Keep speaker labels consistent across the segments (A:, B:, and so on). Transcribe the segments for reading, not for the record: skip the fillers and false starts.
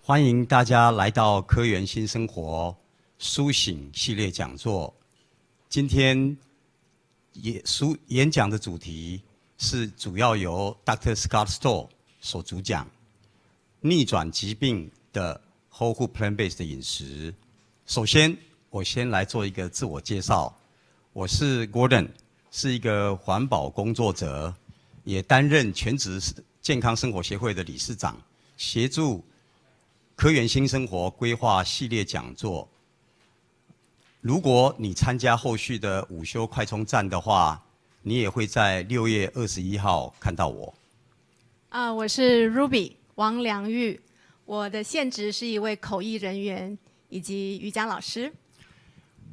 A: 欢迎大家来到科园新生活苏醒系列讲座。今天演讲的主题是主要由 Dr. Stoll 所主讲，逆转疾病的 Whole Food Plant-Based 的饮食。首先，我先来做一个自我介绍。我是 Gordon， 是一个环保工作者，也担任全职健康生活协会的理事长，协助科园新生活规划系列讲座。如果你参加后续的午休快充站的话，你也会在6月21号看到我。
B: 我是 Ruby 王良玉，我的现职是一位口译人员以及瑜伽老师。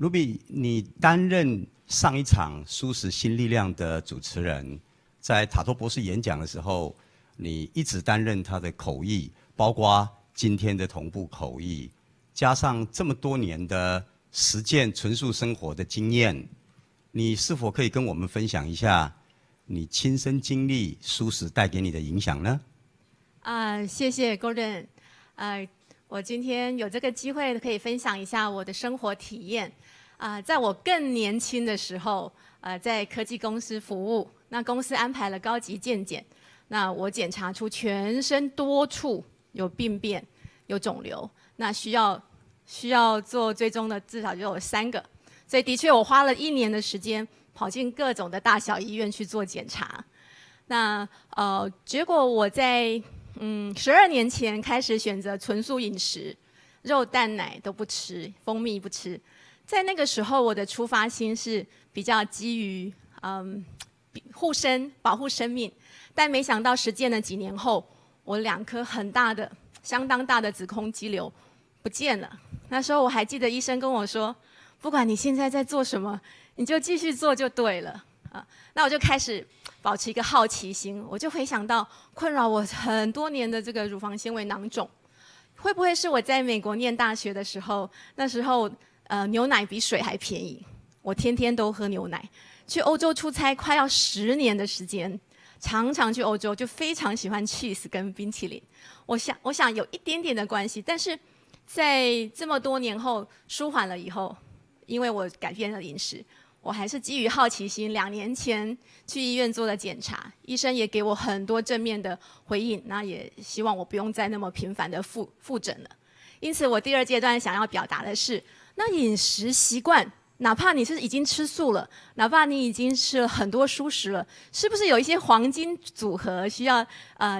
A: Ruby， 你担任上一场蔬食新力量的主持人，在塔托博士演讲的时候，你一直担任他的口译，包括今天的同步口译，加上这么多年的实践纯素生活的经验，你是否可以跟我们分享一下你亲身经历蔬食带给你的影响呢？
B: 谢谢 Gordon。我今天有这个机会可以分享一下我的生活体验。在我更年轻的时候，在科技公司服务，那公司安排了高级健检，那我检查出全身多处有病变、有肿瘤，那需要做追踪的至少就有3个，所以的确我花了1年的时间跑进各种的大小医院去做检查。那结果我在12年前开始选择纯素饮食，肉蛋奶都不吃，蜂蜜不吃。在那个时候，我的出发心是比较基于护生、保护生命，但没想到实践了几年后，我2颗很大的、相当大的子宫肌瘤不见了。那时候我还记得医生跟我说，不管你现在在做什么，你就继续做就对了。那我就开始保持一个好奇心，我就回想到困扰我很多年的这个乳房纤维囊肿，会不会是我在美国念大学的时候，那时候牛奶比水还便宜，我天天都喝牛奶。去欧洲出差快要10年的时间，常常去欧洲，就非常喜欢 cheese 跟冰淇淋。我想有一点点的关系，但是在这么多年后舒缓了以后，因为我改变了饮食，我还是基于好奇心，2年前去医院做了检查，医生也给我很多正面的回应，那也希望我不用再那么频繁的复诊了。因此我第2阶段想要表达的是，那饮食习惯，哪怕你是已经吃素了，哪怕你已经吃了很多蔬食了，是不是有一些黄金组合需要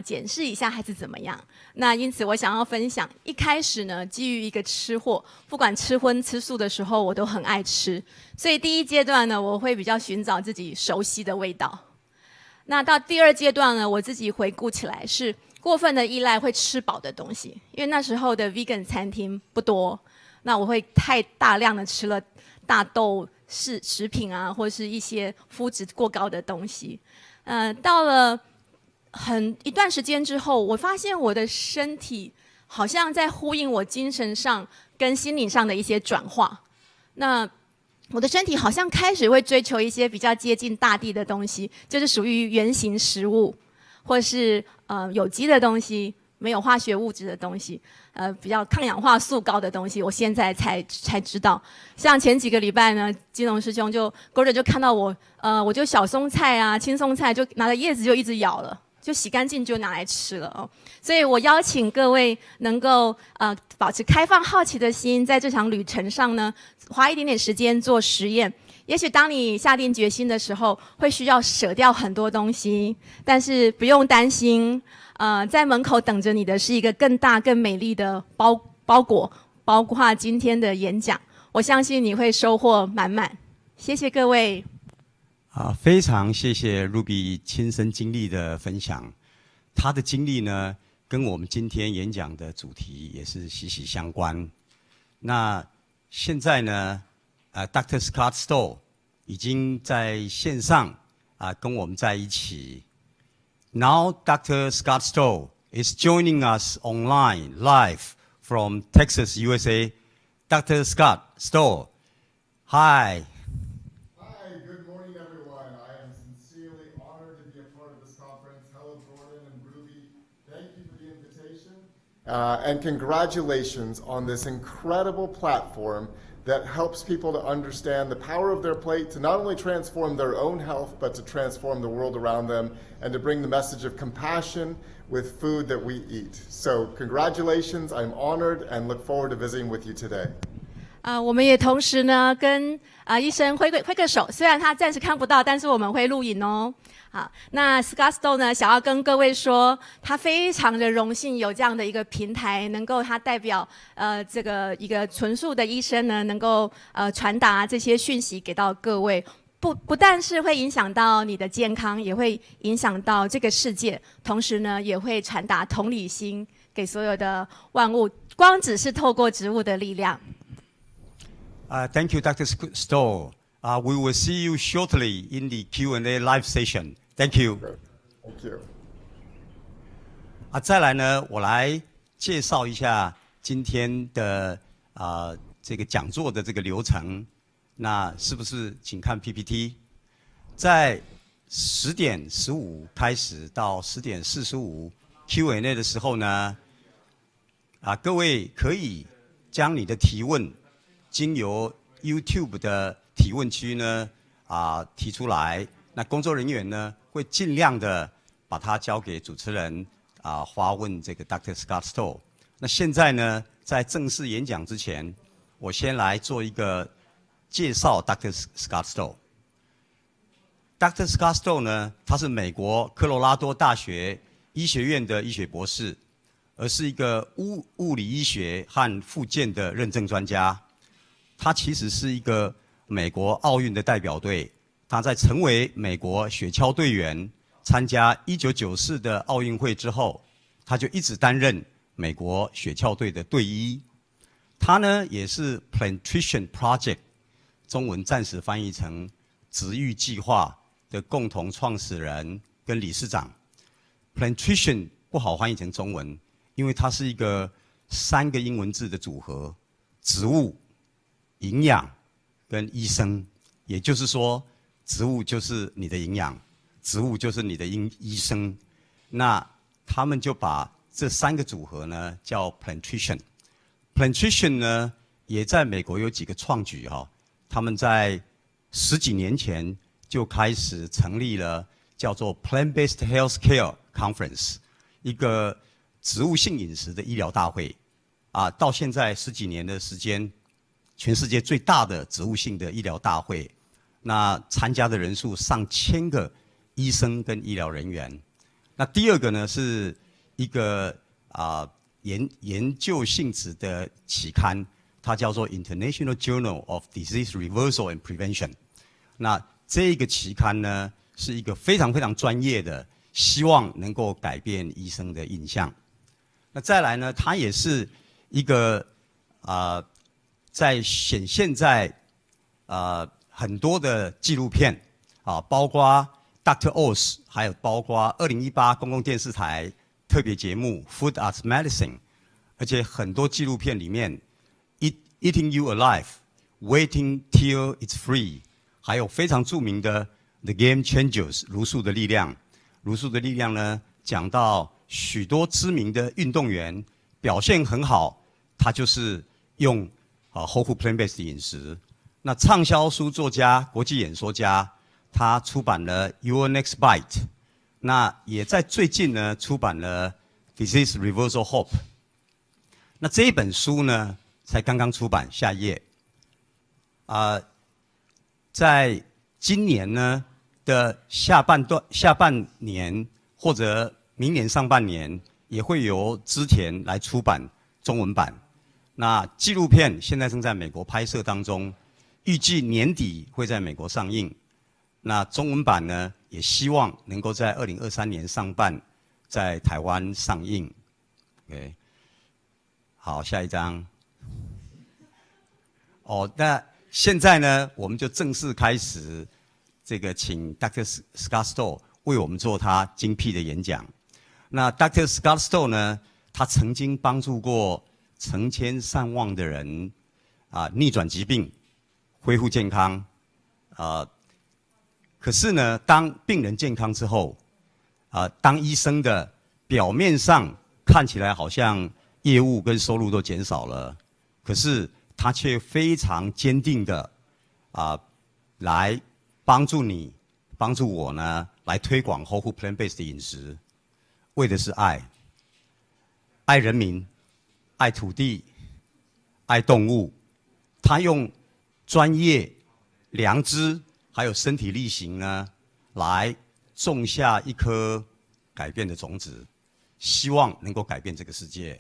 B: 检视一下，还是怎么样？那因此我想要分享，一开始呢，基于一个吃货，不管吃荤吃素的时候，我都很爱吃，所以第1阶段呢，我会比较寻找自己熟悉的味道。那到第2阶段呢，我自己回顾起来是过分的依赖会吃饱的东西，因为那时候的 Vegan 餐厅不多，那我会太大量的吃了大豆食品啊，或是一些麸质过高的东西。到了一段时间之后，我发现我的身体好像在呼应我精神上跟心理上的一些转化。那我的身体好像开始会追求一些比较接近大地的东西，就是属于原型食物，或是有机的东西，没有化学物质的东西，比较抗氧化素高的东西，我现在才知道。像前几个礼拜呢，金融师兄Gordon 就看到我，我就小松菜啊、青松菜就拿着叶子就一直咬了，就洗干净就拿来吃了哦。所以我邀请各位能够保持开放好奇的心，在这场旅程上呢，花一点点时间做实验。也许当你下定决心的时候，会需要舍掉很多东西，但是不用担心，在门口等着你的是一个更大、更美丽的包裹，包括今天的演讲，我相信你会收获满满。谢谢各位。
A: 非常谢谢 Ruby 亲身经历的分享，她的经历呢，跟我们今天演讲的主题也是息息相关。那现在呢，Dr. Stoll 已经在线上跟我们在一起。Now Dr. Stoll is joining us online live from Texas, USA. Dr. Stoll, hi.
C: Hi, good morning, everyone. I am sincerely honored to be a part of this conference. Hello, Gordon and Ruby. Thank you for the invitation. And congratulations on this incredible platform that helps people to understand the power of their plate to not only transform their own health, but to transform the world around them and to bring the message of compassion with food that we eat. So congratulations, I'm honored and look forward to visiting with you today.
B: 我们也同时呢跟医生挥个手，虽然他暂时看不到，但是我们会录影哦。好，那 Stoll 呢想要跟各位说，他非常的荣幸有这样的一个平台，能够他代表这个一个纯素的医生呢，能够传达这些讯息给到各位。不但是会影响到你的健康，也会影响到这个世界，同时呢也会传达同理心给所有的万物。光只是透过植物的力量。
A: Thank you, Dr. Stoll. We will see you shortly in the Q&A live session. Thank you.
C: Thank you.
A: 再来呢，我来介绍一下今天的这个讲座的这个流程。那是不是请看 PPT？ 在10点15开始到10点45 Q&A 的时候呢，各位可以将你的提问经由 YouTube 的提问区呢提出来，那工作人员呢会尽量的把它交给主持人发问这个 Dr. Stoll。那现在呢，在正式演讲之前，我先来做一个介绍 Dr. Stoll。Dr. Stoll 呢，他是美国科罗拉多大学医学院的医学博士，而是一个物理医学和复健的认证专家。他其实是一个美国奥运的代表队，他在成为美国雪橇队员，参加1994的奥运会之后，他就一直担任美国雪橇队的队医。他呢也是 Plantation Project， 中文暂时翻译成植育计划的共同创始人跟理事长。Plantation 不好翻译成中文，因为它是一个3个英文字的组合：植物、营养跟医生。也就是说，植物就是你的营养，植物就是你的医生。那他们就把这3个组合呢叫 Plantation。Plantation 呢也在美国有几个创举他们在10几年前就开始成立了叫做 Plant-Based Healthcare Conference， 一个植物性饮食的医疗大会到现在10几年的时间，全世界最大的植物性的医疗大会，那参加的人数上千个医生跟医疗人员。那第二个呢是一个研究性质的期刊，它叫做 International Journal of Disease Reversal and Prevention。那这个期刊呢是一个非常非常专业的，希望能够改变医生的印象。那再来呢，它也是一个显现在很多的纪录片包括 Dr. Oz， 还有包括2018公共电视台特别节目 Food as Medicine， 而且很多纪录片里面 Eating You Alive， Waiting Till It's Free， 还有非常著名的 The Game Changers 如素的力量。如素的力量呢，讲到许多知名的运动员表现很好，他就是用whole food plant-based 的饮食。那畅销书作家、国际演说家，他出版了 Your Next Bite， 那也在最近呢出版了 Disease Reversal Hope。那这一本书呢才刚刚出版，下一页。在今年呢的下半年或者明年上半年，也会由织田来出版中文版。那纪录片现在正在美国拍摄当中，预计年底会在美国上映。那中文版呢，也希望能够在2023年上半在台湾上映。OK， 好，下一张。那现在呢，我们就正式开始这个，请 Dr. Stoll 为我们做他精辟的演讲。那 Dr. Stoll 呢，他曾经帮助过成千上万的人逆转疾病，恢复健康。可是呢，当病人健康之后，当医生的表面上看起来好像业务跟收入都减少了，可是他却非常坚定的来帮助你、帮助我呢，来推广 whole food plant-based 的饮食，为的是爱，爱人民、爱土地、爱动物。他用专业、良知还有身体力行呢，来种下一颗改变的种子，希望能够改变这个世界。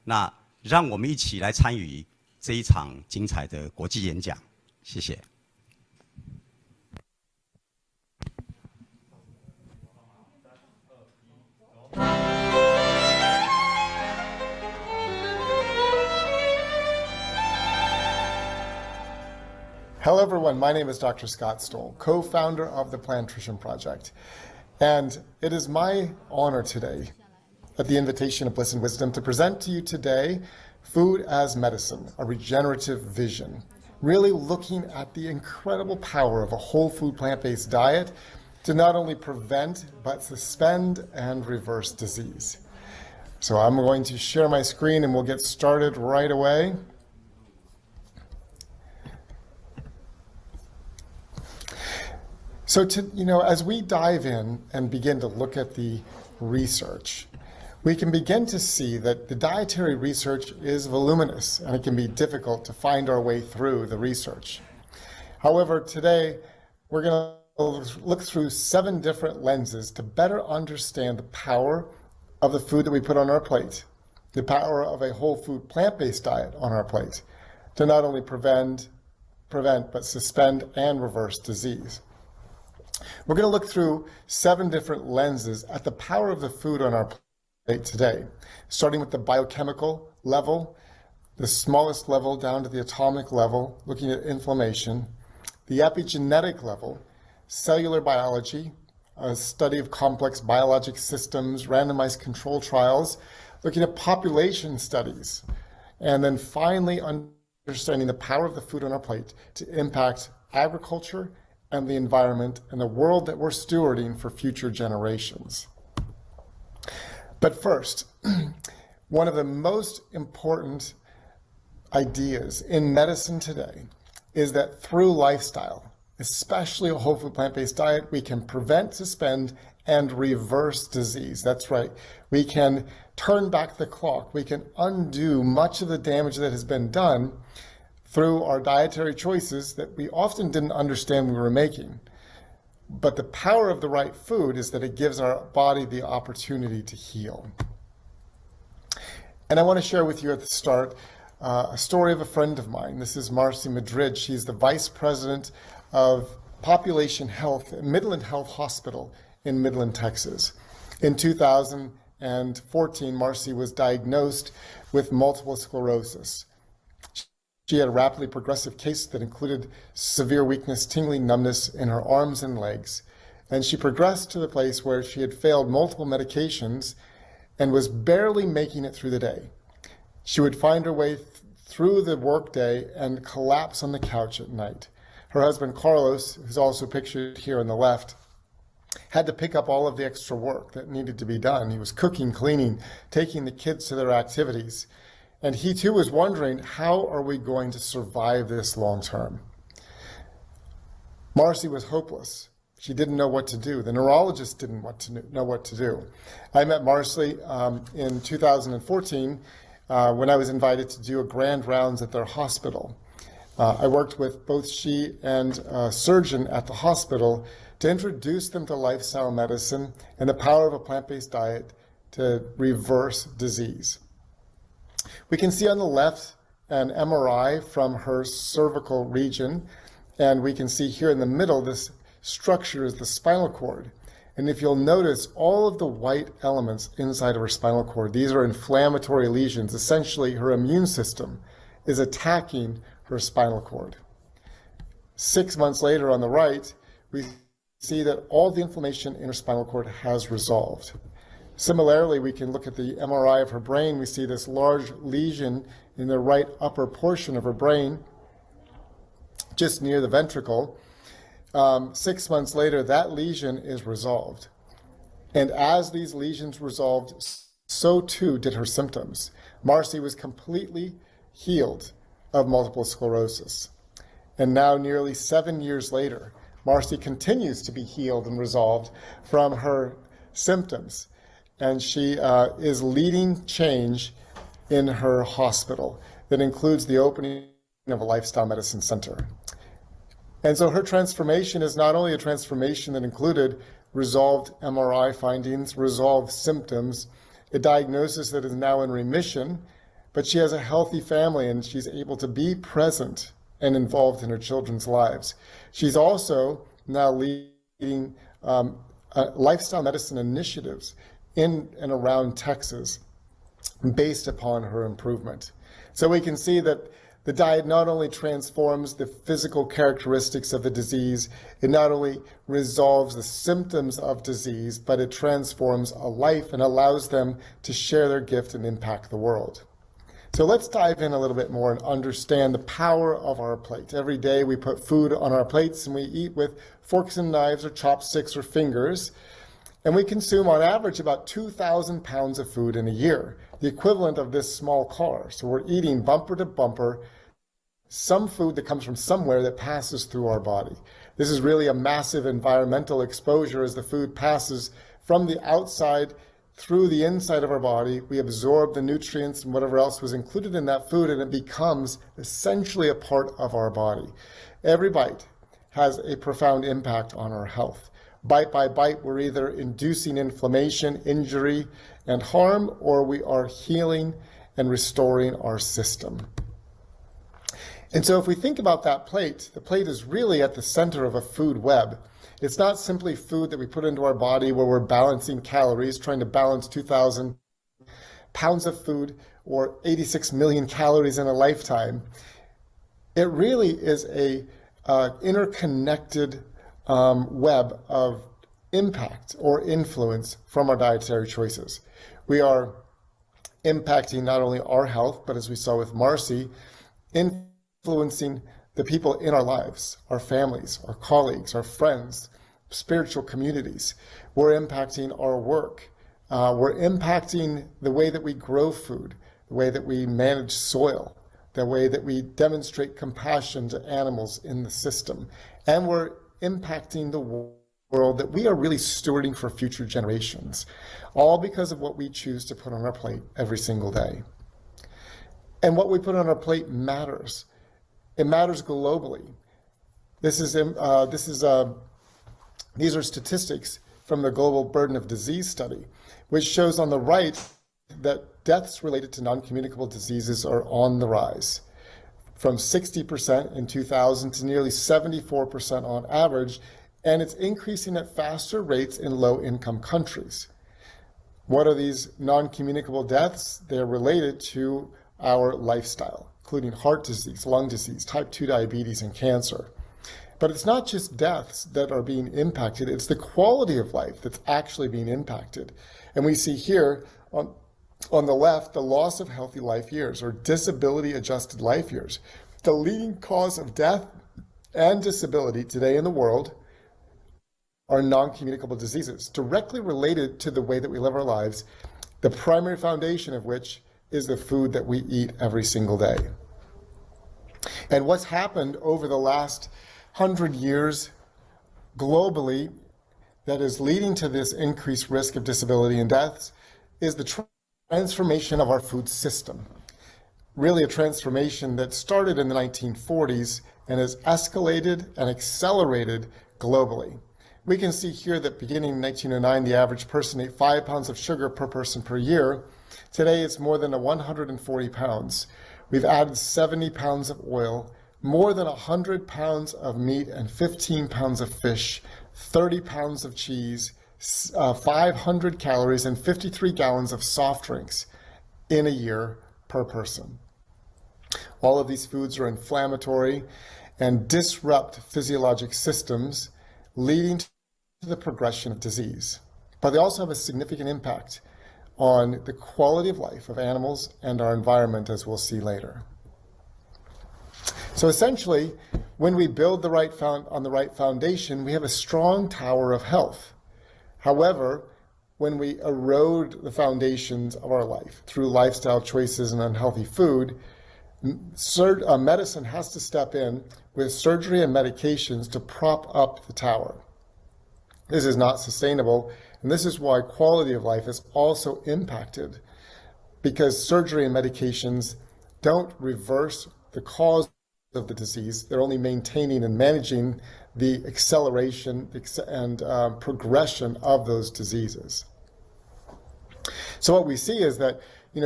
A: 那让我们一起来参与这一场精彩的国际演讲，谢谢。
C: Hello everyone, my name is Dr. Scott Stoll, co-founder of the Plant Nutrition Project. And it is my honor today, at the invitation of Bliss and Wisdom, to present to you today Food as Medicine, a regenerative vision. Really looking at the incredible power of a whole food plant-based diet to not only prevent, but suspend and reverse disease. So I'm going to share my screen and we'll get started right away. So as we dive in and begin to look at the research, we can begin to see that the dietary research is voluminous and it can be difficult to find our way through the research. However, today we're going to look through 7 different lenses to better understand the power of the food that we put on our plate, the power of a whole food plant-based diet on our plate, to not only prevent, but suspend and reverse disease. We're going to look through 7 different lenses at the power of the food on our plate today, starting with the biochemical level, the smallest level down to the atomic level, looking at inflammation, the epigenetic level, cellular biology, a study of complex biologic systems, randomized control trials, looking at population studies, and then finally understanding the power of the food on our plate to impact agriculture and the environment and the world that we're stewarding for future generations. But first, one of the most important ideas in medicine today is that through lifestyle, especially a whole food plant-based diet, we can prevent, suspend, and reverse disease. That's right. We can turn back the clock. We can undo much of the damage that has been done through our dietary choices that we often didn't understand we were making. But the power of the right food is that it gives our body the opportunity to heal. And I want to share with you at the start a story of a friend of mine. This is Marcy Madrid. She's the Vice President of Population Health at Midland Health Hospital in Midland, Texas. In 2014, Marcy was diagnosed with multiple sclerosis. She had a rapidly progressive case that included severe weakness, tingling numbness in her arms and legs. And she progressed to the place where she had failed multiple medications and was barely making it through the day. She would find her way through the workday and collapse on the couch at night. Her husband, Carlos, who's also pictured here on the left, had to pick up all of the extra work that needed to be done. He was cooking, cleaning, taking the kids to their activities. And he too was wondering, how are we going to survive this long term? Marcy was hopeless. She didn't know what to do. The neurologist didn't know what to do. I met Marcy in 2014 when I was invited to do a grand rounds at their hospital. I worked with both she and a surgeon at the hospital to introduce them to lifestyle medicine and the power of a plant-based diet to reverse disease. We can see on the left an MRI from her cervical region, and we can see here in the middle this structure is the spinal cord. And if you'll notice, all of the white elements inside of her spinal cord, these are inflammatory lesions. Essentially, her immune system is attacking her spinal cord. 6 months later on the right, we see that all the inflammation in her spinal cord has resolved. Similarly, we can look at the MRI of her brain. We see this large lesion in the right upper portion of her brain, just near the ventricle. 6 months later, that lesion is resolved. And as these lesions resolved, so too did her symptoms. Marcy was completely healed of multiple sclerosis. And now, nearly 7 years later, Marcy continues to be healed and resolved from her symptoms. And she is leading change in her hospital that includes the opening of a lifestyle medicine center. And so her transformation is not only a transformation that included resolved MRI findings, resolved symptoms, a diagnosis that is now in remission, but she has a healthy family and she's able to be present and involved in her children's lives. She's also now leading lifestyle medicine initiatives in and around Texas based upon her improvement. So we can see that the diet not only transforms the physical characteristics of the disease, it not only resolves the symptoms of disease, but it transforms a life and allows them to share their gift and impact the world. So let's dive in a little bit more and understand the power of our plate. Every day we put food on our plates and we eat with forks and knives or chopsticks or fingers, and we consume on average about 2,000 pounds of food in a year, the equivalent of this small car. So we're eating bumper to bumper some food that comes from somewhere that passes through our body. This is really a massive environmental exposure as the food passes from the outside through the inside of our body. We absorb the nutrients and whatever else was included in that food, and it becomes essentially a part of our body. Every bite has a profound impact on our health. Bite by bite, we're either inducing inflammation, injury, and harm, or we are healing and restoring our system. And so if we think about that plate, the plate is really at the center of a food web. It's not simply food that we put into our body where we're balancing calories, trying to balance 2,000 pounds of food or 86 million calories in a lifetime. It really is a interconnected web of impact or influence from our dietary choices. We are impacting not only our health, but as we saw with Marcy, influencing the people in our lives, our families, our colleagues, our friends, spiritual communities. We're impacting our work. We're impacting the way that we grow food, the way that we manage soil, the way that we demonstrate compassion to animals in the system. And we're impacting the world that we are really stewarding for future generations, all because of what we choose to put on our plate every single day. And what we put on our plate matters. It matters globally. These are statistics from the Global Burden of Disease study, which shows on the right that deaths related to non-communicable diseases are on the rise, from 60% in 2000 to nearly 74% on average, and it's increasing at faster rates in low-income countries. What are these non-communicable deaths? They're related to our lifestyle, including heart disease, lung disease, type 2 diabetes, and cancer. But it's not just deaths that are being impacted, it's the quality of life that's actually being impacted. And we see here on the left, the loss of healthy life years, or disability-adjusted life years. The leading cause of death and disability today in the world are non-communicable diseases, directly related to the way that we live our lives, the primary foundation of which is the food that we eat every single day. And what's happened over the last 100 years globally that is leading to this increased risk of disability and deaths is the transformation of our food system. Really a transformation that started in the 1940s and has escalated and accelerated globally. We can see here that beginning in 1909, the average person ate 5 pounds of sugar per person per year. Today, it's more than 140 pounds. We've added 70 pounds of oil, more than 100 pounds of meat and 15 pounds of fish, 30 pounds of cheese, 500 calories, and 53 gallons of soft drinks in a year per person. All of these foods are inflammatory and disrupt physiologic systems, leading to the progression of disease. But they also have a significant impact on the quality of life of animals and our environment, as we'll see later. So essentially, when we build on the right foundation, we have a strong tower of health. However, when we erode the foundations of our life through lifestyle choices and unhealthy food, medicine has to step in with surgery and medications to prop up the tower. This is not sustainable, and this is why quality of life is also impacted, because surgery and medications don't reverse the cause of the disease. They're only maintaining and managing the acceleration and progression of those diseases. So what we see is that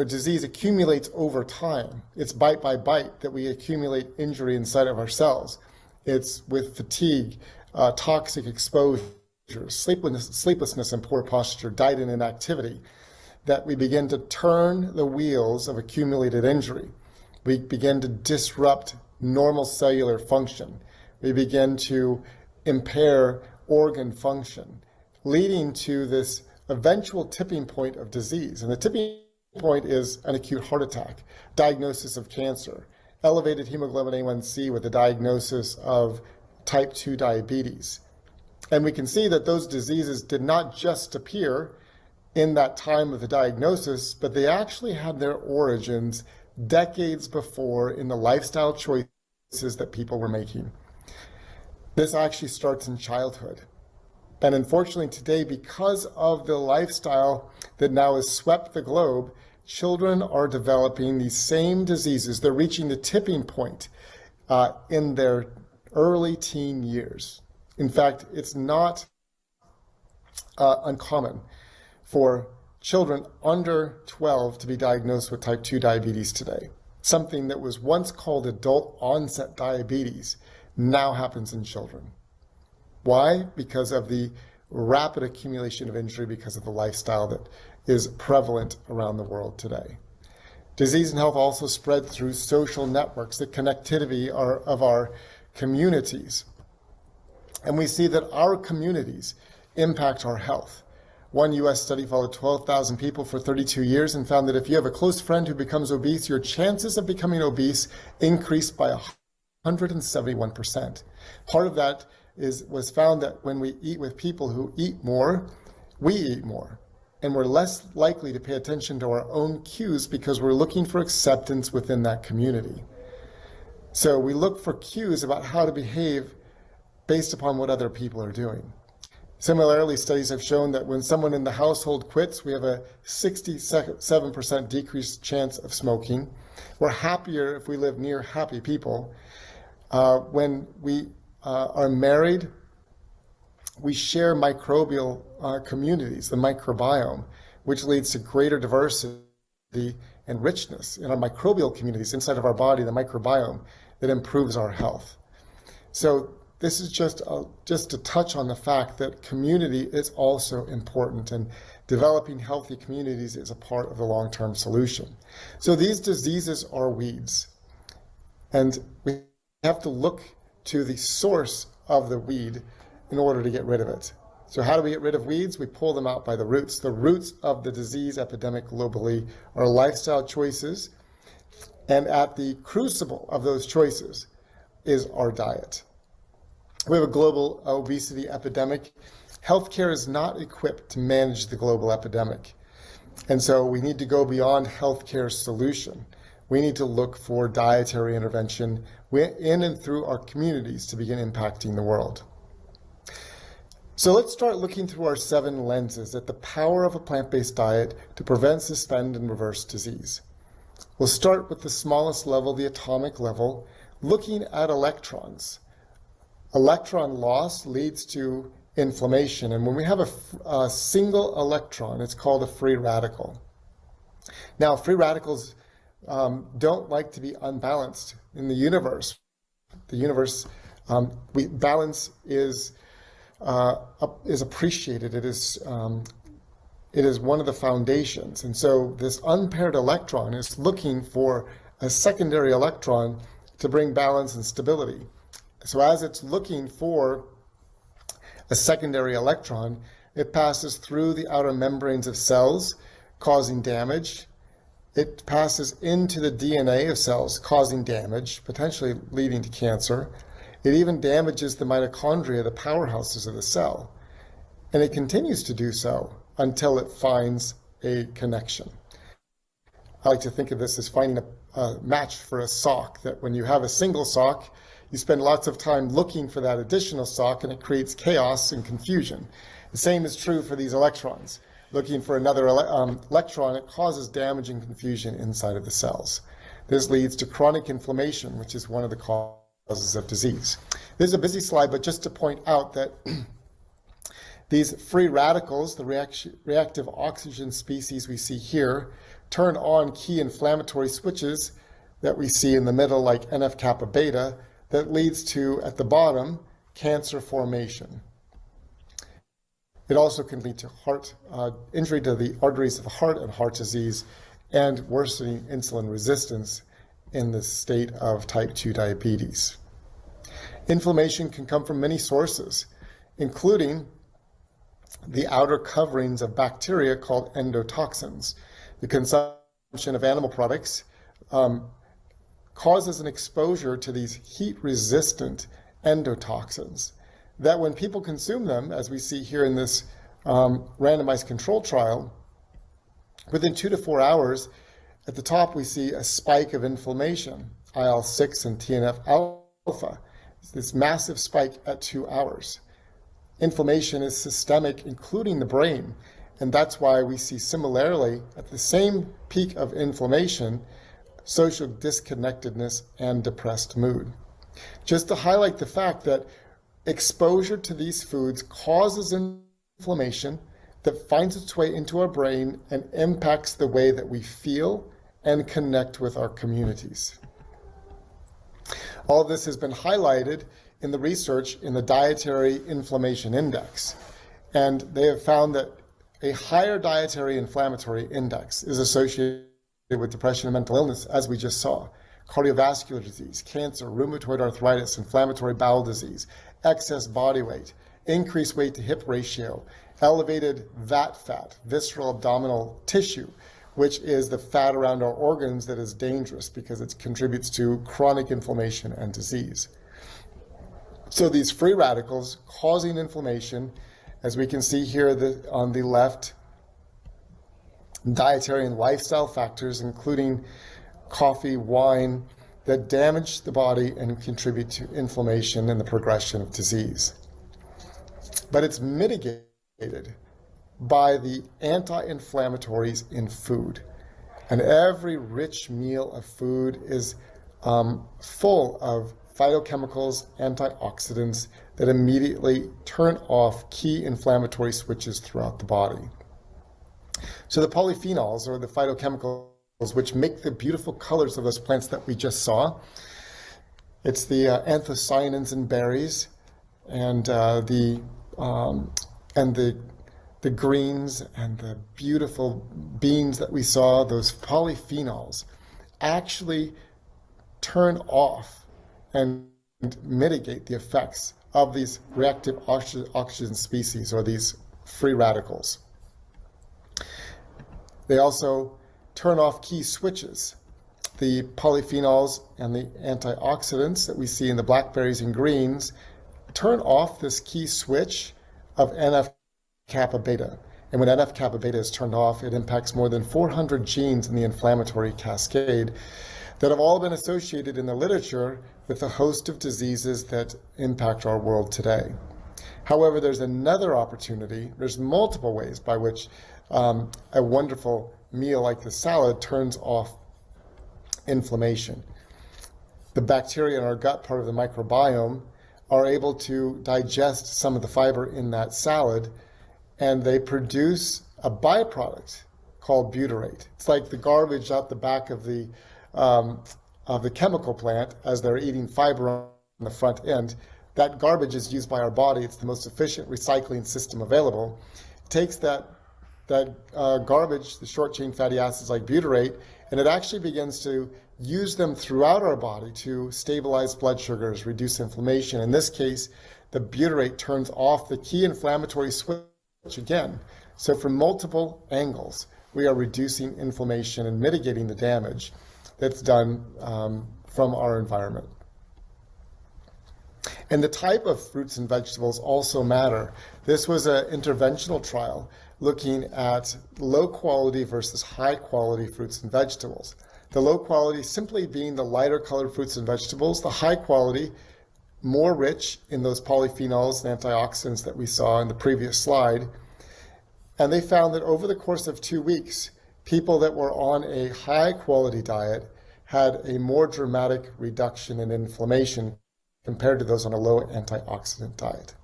C: disease accumulates over time. It's bite by bite that we accumulate injury inside of our cells. It's with fatigue, toxic exposure, sleeplessness and poor posture, diet and inactivity, that we begin to turn the wheels of accumulated injury. We begin to disrupt normal cellular function. We begin to impair organ function, leading to this eventual tipping point of disease. And the tipping point is an acute heart attack, diagnosis of cancer, elevated hemoglobin A1C with a diagnosis of type 2 diabetes. And we can see that those diseases did not just appear in that time of the diagnosis, but they actually had their origins decades before in the lifestyle choices that people were making. This actually starts in childhood. And unfortunately today, because of the lifestyle that now has swept the globe, children are developing these same diseases. They're reaching the tipping point in their early teen years. In fact, it's not uncommon for children under 12 to be diagnosed with type 2 diabetes today. Something that was once called adult onset diabetes now happens in children. Why? Because of the rapid accumulation of injury because of the lifestyle that is prevalent around the world today. Disease and health also spread through social networks, the connectivity of our communities. And we see that our communities impact our health. One U.S. study followed 12,000 people for 32 years and found that if you have a close friend who becomes obese, your chances of becoming obese increased by 171%. Part of that was found that when we eat with people who eat more, we eat more. And we're less likely to pay attention to our own cues because we're looking for acceptance within that community. So we look for cues about how to behave based upon what other people are doing. Similarly, studies have shown that when someone in the household quits, we have a 67% decreased chance of smoking. We're happier if we live near happy people. When we are married, we share microbial communities, the microbiome, which leads to greater diversity and richness in our microbial communities inside of our body, the microbiome, that improves our health. So this is just to touch on the fact that community is also important, and developing healthy communities is a part of the long-term solution. So these diseases are weeds, and we have to look to the source of the weed in order to get rid of it. So how do we get rid of weeds? We pull them out by the roots. The roots of the disease epidemic globally are lifestyle choices, and at the crucible of those choices is our diet. We have a global obesity epidemic. Healthcare is not equipped to manage the global epidemic. And so we need to go beyond healthcare's solution. We need to look for dietary intervention in and through our communities to begin impacting the world. So let's start looking through our 7 lenses at the power of a plant-based diet to prevent, suspend, and reverse disease. We'll start with the smallest level, the atomic level, looking at electrons. Electron loss leads to inflammation, and when we have a single electron, it's called a free radical. Now, free radicals don't like to be unbalanced in the universe. Balance is appreciated. It is one of the foundations, and so this unpaired electron is looking for a secondary electron to bring balance and stability. So as it's looking for a secondary electron, it passes through the outer membranes of cells, causing damage. It passes into the DNA of cells, causing damage, potentially leading to cancer. It even damages the mitochondria, the powerhouses of the cell. And it continues to do so until it finds a connection. I like to think of this as finding a match for a sock, that when you have a single sock, you spend lots of time looking for that additional sock, and it creates chaos and confusion. The same is true for these electrons. Looking for another electron, it causes damage and confusion inside of the cells. This leads to chronic inflammation, which is one of the causes of disease. This is a busy slide, but just to point out that these free radicals, the reactive oxygen species we see here, turn on key inflammatory switches that we see in the middle, like NF-kappa beta, that leads to, at the bottom, cancer formation. It also can lead to heart injury to the arteries of the heart and heart disease, and worsening insulin resistance in the state of type 2 diabetes. Inflammation can come from many sources, including the outer coverings of bacteria called endotoxins. The consumption of animal products causes an exposure to these heat-resistant endotoxins that when people consume them, as we see here in this randomized control trial, within 2 to 4 hours, at the top we see a spike of inflammation, IL-6 and TNF-alpha, this massive spike at 2 hours. Inflammation is systemic, including the brain, and that's why we see similarly at the same peak of inflammation, social disconnectedness and depressed mood. Just to highlight the fact that exposure to these foods causes inflammation that finds its way into our brain and impacts the way that we feel and connect with our communities. All of this has been highlighted in the research in the Dietary Inflammation Index, and they have found that a higher dietary inflammatory index is associated with depression and mental illness, as we just saw, cardiovascular disease, cancer, rheumatoid arthritis, inflammatory bowel disease, excess body weight, increased weight to hip ratio, elevated VAT fat, visceral abdominal tissue, which is the fat around our organs that is dangerous because it contributes to chronic inflammation and disease. So these free radicals causing inflammation, as we can see here on the left, dietary and lifestyle factors, including coffee, wine, that damage the body and contribute to inflammation and the progression of disease. But it's mitigated by the anti-inflammatories in food. And every rich meal of food is full of phytochemicals, antioxidants that immediately turn off key inflammatory switches throughout the body. So the polyphenols, or the phytochemicals, which make the beautiful colors of those plants that we just saw, it's the anthocyanins in berries, and the greens and the beautiful beans that we saw. Those polyphenols actually turn off and mitigate the effects of these reactive oxygen species, or these free radicals. They also turn off key switches. The polyphenols and the antioxidants that we see in the blackberries and greens turn off this key switch of NF-kappa beta. And when NF-kappa beta is turned off, it impacts more than 400 genes in the inflammatory cascade that have all been associated in the literature with a host of diseases that impact our world today. However, there's another opportunity. There's multiple ways by which a wonderful meal like the salad turns off inflammation. The bacteria in our gut, part of the microbiome, are able to digest some of the fiber in that salad, and they produce a byproduct called butyrate. It's like the garbage out the back of the chemical plant as they're eating fiber on the front end. That garbage is used by our body. It's the most efficient recycling system available. It takes that garbage, the short chain fatty acids like butyrate, and it actually begins to use them throughout our body to stabilize blood sugars, reduce inflammation. In this case, the butyrate turns off the key inflammatory switch again. So from multiple angles, we are reducing inflammation and mitigating the damage that's done from our environment. And the type of fruits and vegetables also matter. This was an interventional trial looking at low quality versus high quality fruits and vegetables. The low quality simply being the lighter colored fruits and vegetables, the high quality more rich in those polyphenols and antioxidants that we saw in the previous slide. And they found that over the course of 2 weeks, people that were on a high quality diet had a more dramatic reduction in inflammation compared to those on a low antioxidant diet.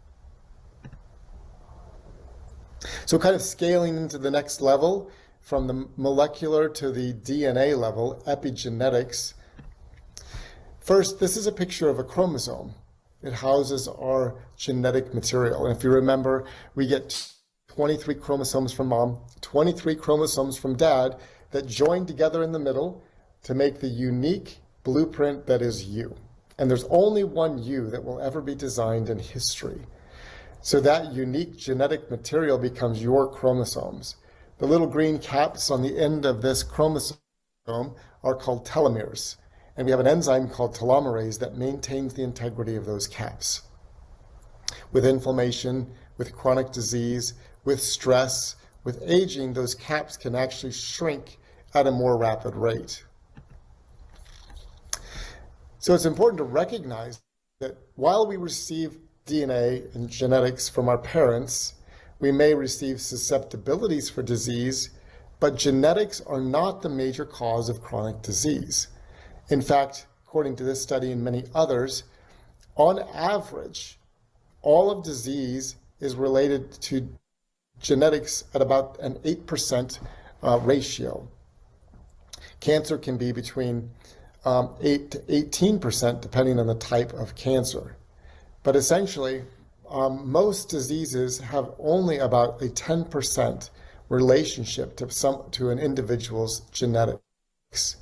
C: So kind of scaling into the next level, from the molecular to the DNA level, epigenetics. First, this is a picture of a chromosome. It houses our genetic material. And if you remember, we get 23 chromosomes from mom, 23 chromosomes from dad that join together in the middle to make the unique blueprint that is you. And there's only one you that will ever be designed in history. So that unique genetic material becomes your chromosomes. The little green caps on the end of this chromosome are called telomeres. And we have an enzyme called telomerase that maintains the integrity of those caps. With inflammation, with chronic disease, with stress, with aging, those caps can actually shrink at a more rapid rate. So it's important to recognize that while we receive DNA and genetics from our parents, we may receive susceptibilities for disease, but genetics are not the major cause of chronic disease. In fact, according to this study and many others, on average, all of disease is related to genetics at about an 8% ratio. Cancer can be between 8 to 18% depending on the type of cancer. But essentially, most diseases have only about a 10% relationship to an individual's genetics.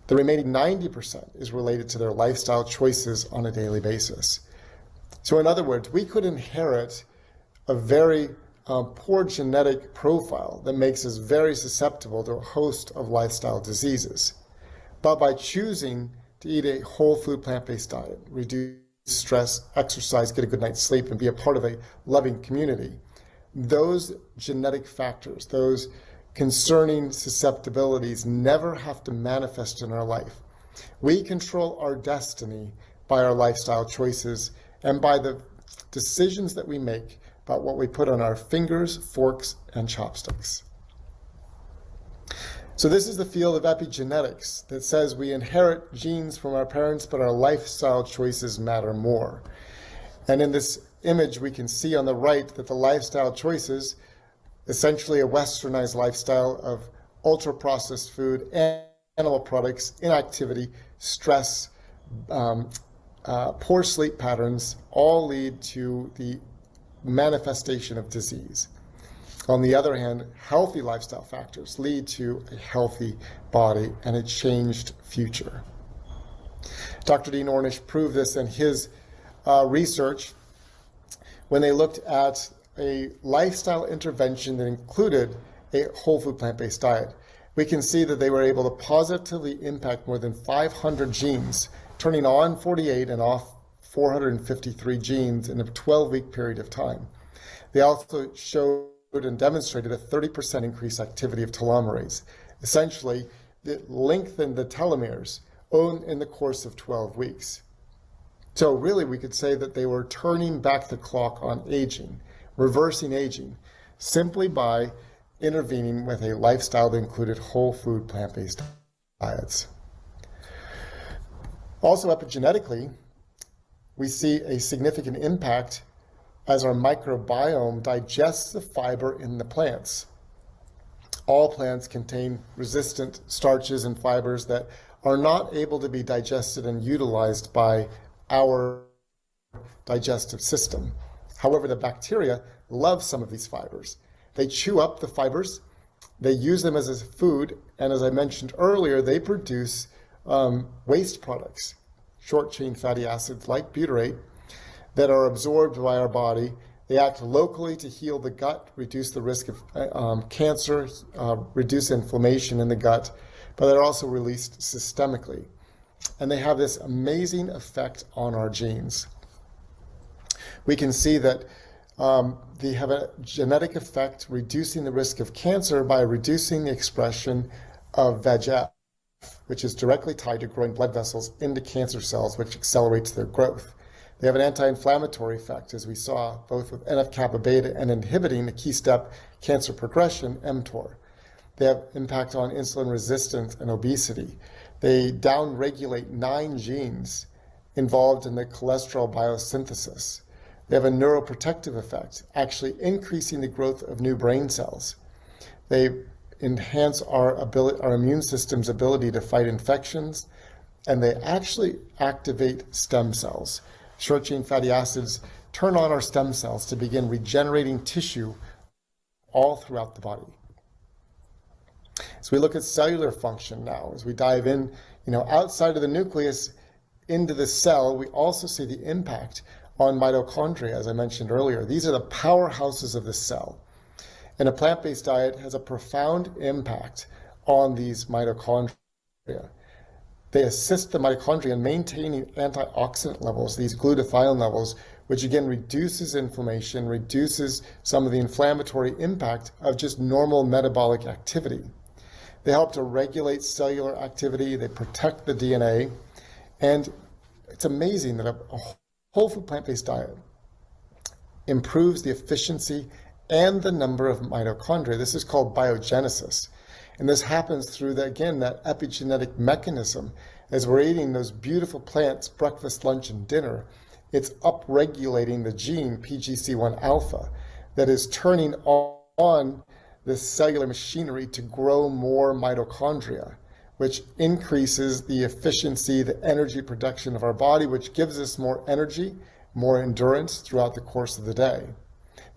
C: The remaining 90% is related to their lifestyle choices on a daily basis. So in other words, we could inherit a very poor genetic profile that makes us very susceptible to a host of lifestyle diseases. But by choosing to eat a whole food plant-based diet, reduce stress, exercise, get a good night's sleep, and be a part of a loving community, those genetic factors, those concerning susceptibilities never have to manifest in our life. We control our destiny by our lifestyle choices and by the decisions that we make about what we put on our fingers, forks, and chopsticks. So this is the field of epigenetics that says we inherit genes from our parents, but our lifestyle choices matter more. And in this image, we can see on the right that the lifestyle choices, essentially a westernized lifestyle of ultra-processed food, animal products, inactivity, stress, poor sleep patterns, all lead to the manifestation of disease. On the other hand, healthy lifestyle factors lead to a healthy body and a changed future. Dr. Dean Ornish proved this in his research when they looked at a lifestyle intervention that included a whole food plant-based diet. We can see that they were able to positively impact more than 500 genes, turning on 48 and off 453 genes in a 12-week period of time. They also showed and demonstrated a 30% increased activity of telomerase. Essentially, it lengthened the telomeres in the course of 12 weeks. So really, we could say that they were turning back the clock on aging, reversing aging, simply by intervening with a lifestyle that included whole food plant-based diets. Also, epigenetically, we see a significant impact as our microbiome digests the fiber in the plants. All plants contain resistant starches and fibers that are not able to be digested and utilized by our digestive system. However, the bacteria love some of these fibers. They chew up the fibers, they use them as a food, and as I mentioned earlier, they produce waste products, short-chain fatty acids like butyrate, that are absorbed by our body. They act locally to heal the gut, reduce the risk of cancer, reduce inflammation in the gut, but they're also released systemically. And they have this amazing effect on our genes. we can see that they have a genetic effect reducing the risk of cancer by reducing the expression of VEGF, which is directly tied to growing blood vessels into cancer cells, which accelerates their growth. They have an anti-inflammatory effect, as we saw, both with NF-kappa beta and inhibiting the key step cancer progression, mTOR. They have impact on insulin resistance and obesity. They downregulate 9 genes involved in the cholesterol biosynthesis. They have a neuroprotective effect, actually increasing the growth of new brain cells. They enhance our immune system's ability to fight infections, and they actually activate stem cells. Short-chain fatty acids turn on our stem cells to begin regenerating tissue all throughout the body. So we look at cellular function now. As we dive in, outside of the nucleus into the cell, we also see the impact on mitochondria, as I mentioned earlier. These are the powerhouses of the cell. And a plant-based diet has a profound impact on these mitochondria. They assist the mitochondria in maintaining antioxidant levels, these glutathione levels, which again reduces inflammation, reduces some of the inflammatory impact of just normal metabolic activity. They help to regulate cellular activity, they protect the DNA, and it's amazing that a whole food plant-based diet improves the efficiency and the number of mitochondria. This is called biogenesis. And this happens through, that epigenetic mechanism. As we're eating those beautiful plants, breakfast, lunch, and dinner, it's upregulating the gene PGC1 alpha that is turning on the cellular machinery to grow more mitochondria, which increases the efficiency, the energy production of our body, which gives us more energy, more endurance throughout the course of the day.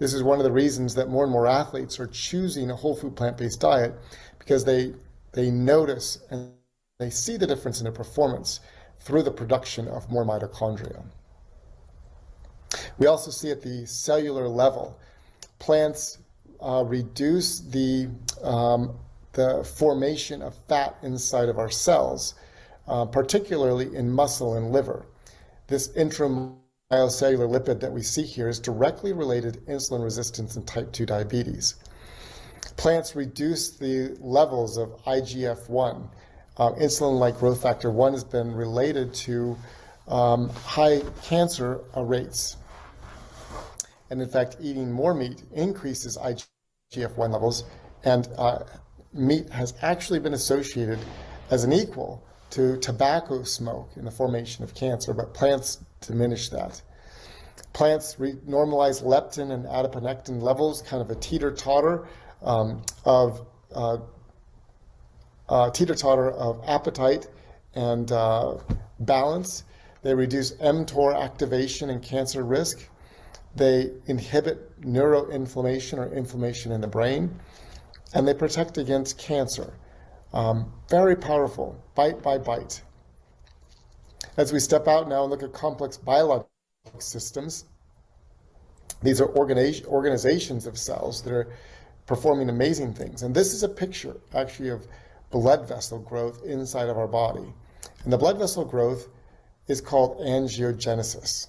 C: This is one of the reasons that more and more athletes are choosing a whole food plant-based diet, because they notice and they see the difference in their performance through the production of more mitochondria. We also see at the cellular level, plants reduce the formation of fat inside of our cells, particularly in muscle and liver. This intracellular lipid that we see here is directly related to insulin resistance and type 2 diabetes. Plants reduce the levels of IGF-1. Insulin-like growth factor 1 has been related to high cancer rates. And in fact, eating more meat increases IGF-1 levels, and meat has actually been associated as an equal to tobacco smoke in the formation of cancer, but plants diminish that. Plants normalize leptin and adiponectin levels, kind of a teeter-totter of appetite and balance. They reduce mTOR activation and cancer risk. They inhibit neuroinflammation or inflammation in the brain, and they protect against cancer. Very powerful, bite by bite. As we step out now and look at complex biological systems, these are organizations of cells that are performing amazing things. And this is a picture, actually, of blood vessel growth inside of our body. And the blood vessel growth is called angiogenesis.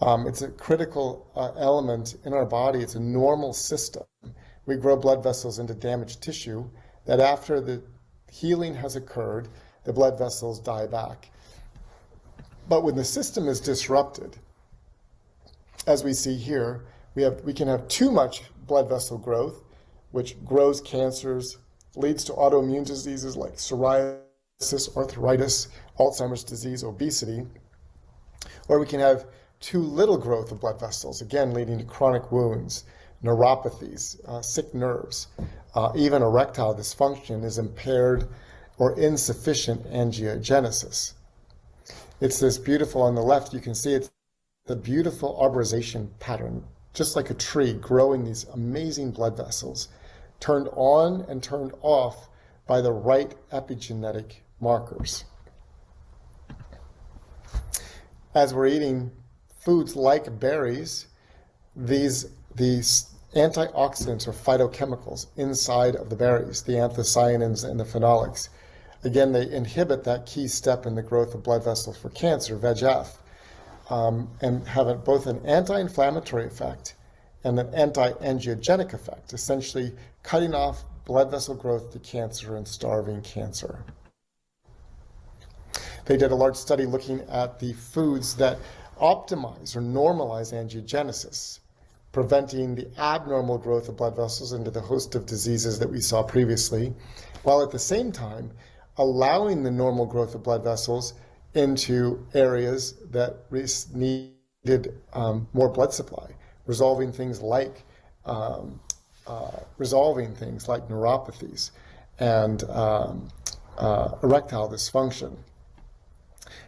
C: It's a critical element in our body. It's a normal system. We grow blood vessels into damaged tissue that after the healing has occurred, the blood vessels die back. But when the system is disrupted, as we see here, we can have too much blood vessel growth, which grows cancers, leads to autoimmune diseases like psoriasis, arthritis, Alzheimer's disease, obesity. Or we can have too little growth of blood vessels, again leading to chronic wounds, neuropathies, sick nerves. Even erectile dysfunction is impaired or insufficient angiogenesis. It's this beautiful, on the left, you can see it's the beautiful arborization pattern, just like a tree growing these amazing blood vessels, turned on and turned off by the right epigenetic markers. As we're eating foods like berries, these antioxidants or phytochemicals inside of the berries, the anthocyanins and the phenolics, again, they inhibit that key step in the growth of blood vessels for cancer, VEGF. and have both an anti-inflammatory effect and an anti-angiogenic effect, essentially cutting off blood vessel growth to cancer and starving cancer. They did a large study looking at the foods that optimize or normalize angiogenesis, preventing the abnormal growth of blood vessels into the host of diseases that we saw previously, while at the same time allowing the normal growth of blood vessels into areas that needed more blood supply, resolving things like neuropathies and erectile dysfunction.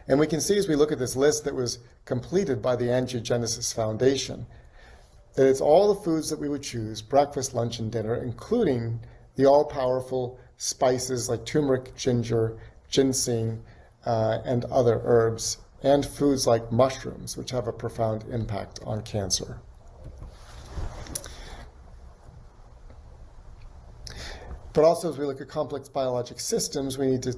C: And we can see as we look at this list that was completed by the Angiogenesis Foundation that it's all the foods that we would choose, breakfast, lunch, and dinner, including the all-powerful spices like turmeric, ginger, ginseng, and other herbs, and foods like mushrooms, which have a profound impact on cancer. But also, as we look at complex biologic systems, we need to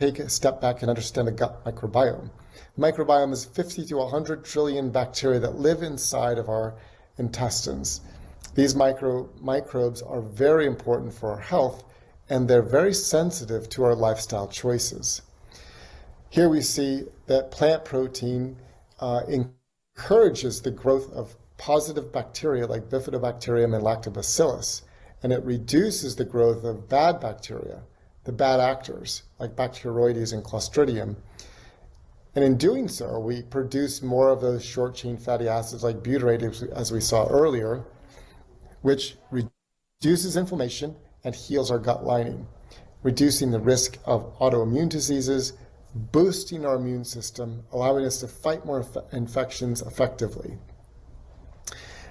C: take a step back and understand the gut microbiome. The microbiome is 50 to 100 trillion bacteria that live inside of our intestines. These microbes are very important for our health, and they're very sensitive to our lifestyle choices. Here we see that plant protein encourages the growth of positive bacteria like Bifidobacterium and Lactobacillus, and it reduces the growth of bad bacteria, the bad actors like Bacteroides and Clostridium. And in doing so, we produce more of those short-chain fatty acids like butyrate, as we saw earlier, which reduces inflammation and heals our gut lining, reducing the risk of autoimmune diseases, boosting our immune system, allowing us to fight more infections effectively.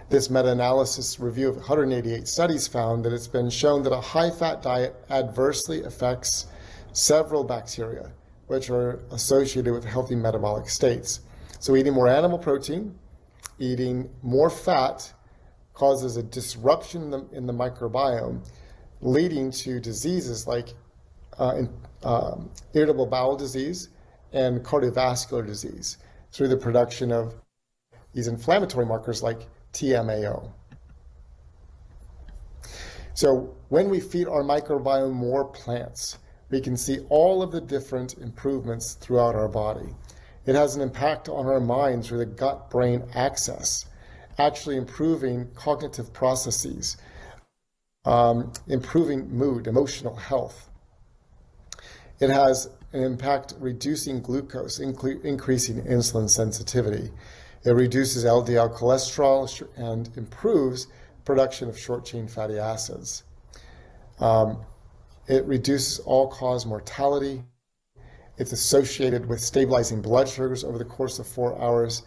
C: This meta-analysis review of 188 studies found that it's been shown that a high-fat diet adversely affects several bacteria, which are associated with healthy metabolic states. So eating more animal protein, eating more fat, causes a disruption in the microbiome, leading to diseases like irritable bowel disease and cardiovascular disease through the production of these inflammatory markers like TMAO. So when we feed our microbiome more plants, we can see all of the different improvements throughout our body. It has an impact on our mind through the gut-brain axis, actually improving cognitive processes, improving mood, emotional health. It has an impact reducing glucose, increasing insulin sensitivity. It reduces LDL cholesterol and improves production of short-chain fatty acids. It reduces all-cause mortality. It's associated with stabilizing blood sugars over the course of 4 hours.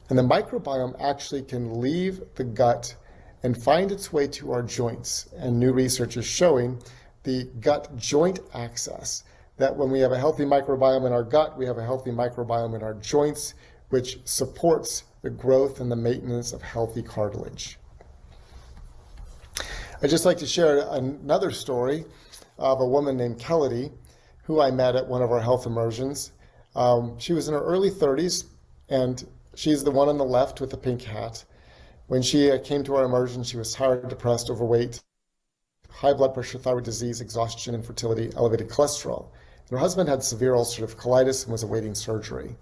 C: And the microbiome actually can leave the gut and find its way to our joints. And new research is showing the gut-joint axis, that when we have a healthy microbiome in our gut, we have a healthy microbiome in our joints, which supports the growth and the maintenance of healthy cartilage. I'd just like to share another story of a woman named Kelly, who I met at one of our health immersions. She was in her early 30s, and she's the one on the left with the pink hat. When she came to our immersion, she was tired, depressed, overweight, high blood pressure, thyroid disease, exhaustion, infertility, elevated cholesterol. And her husband had severe ulcerative colitis and was awaiting surgery.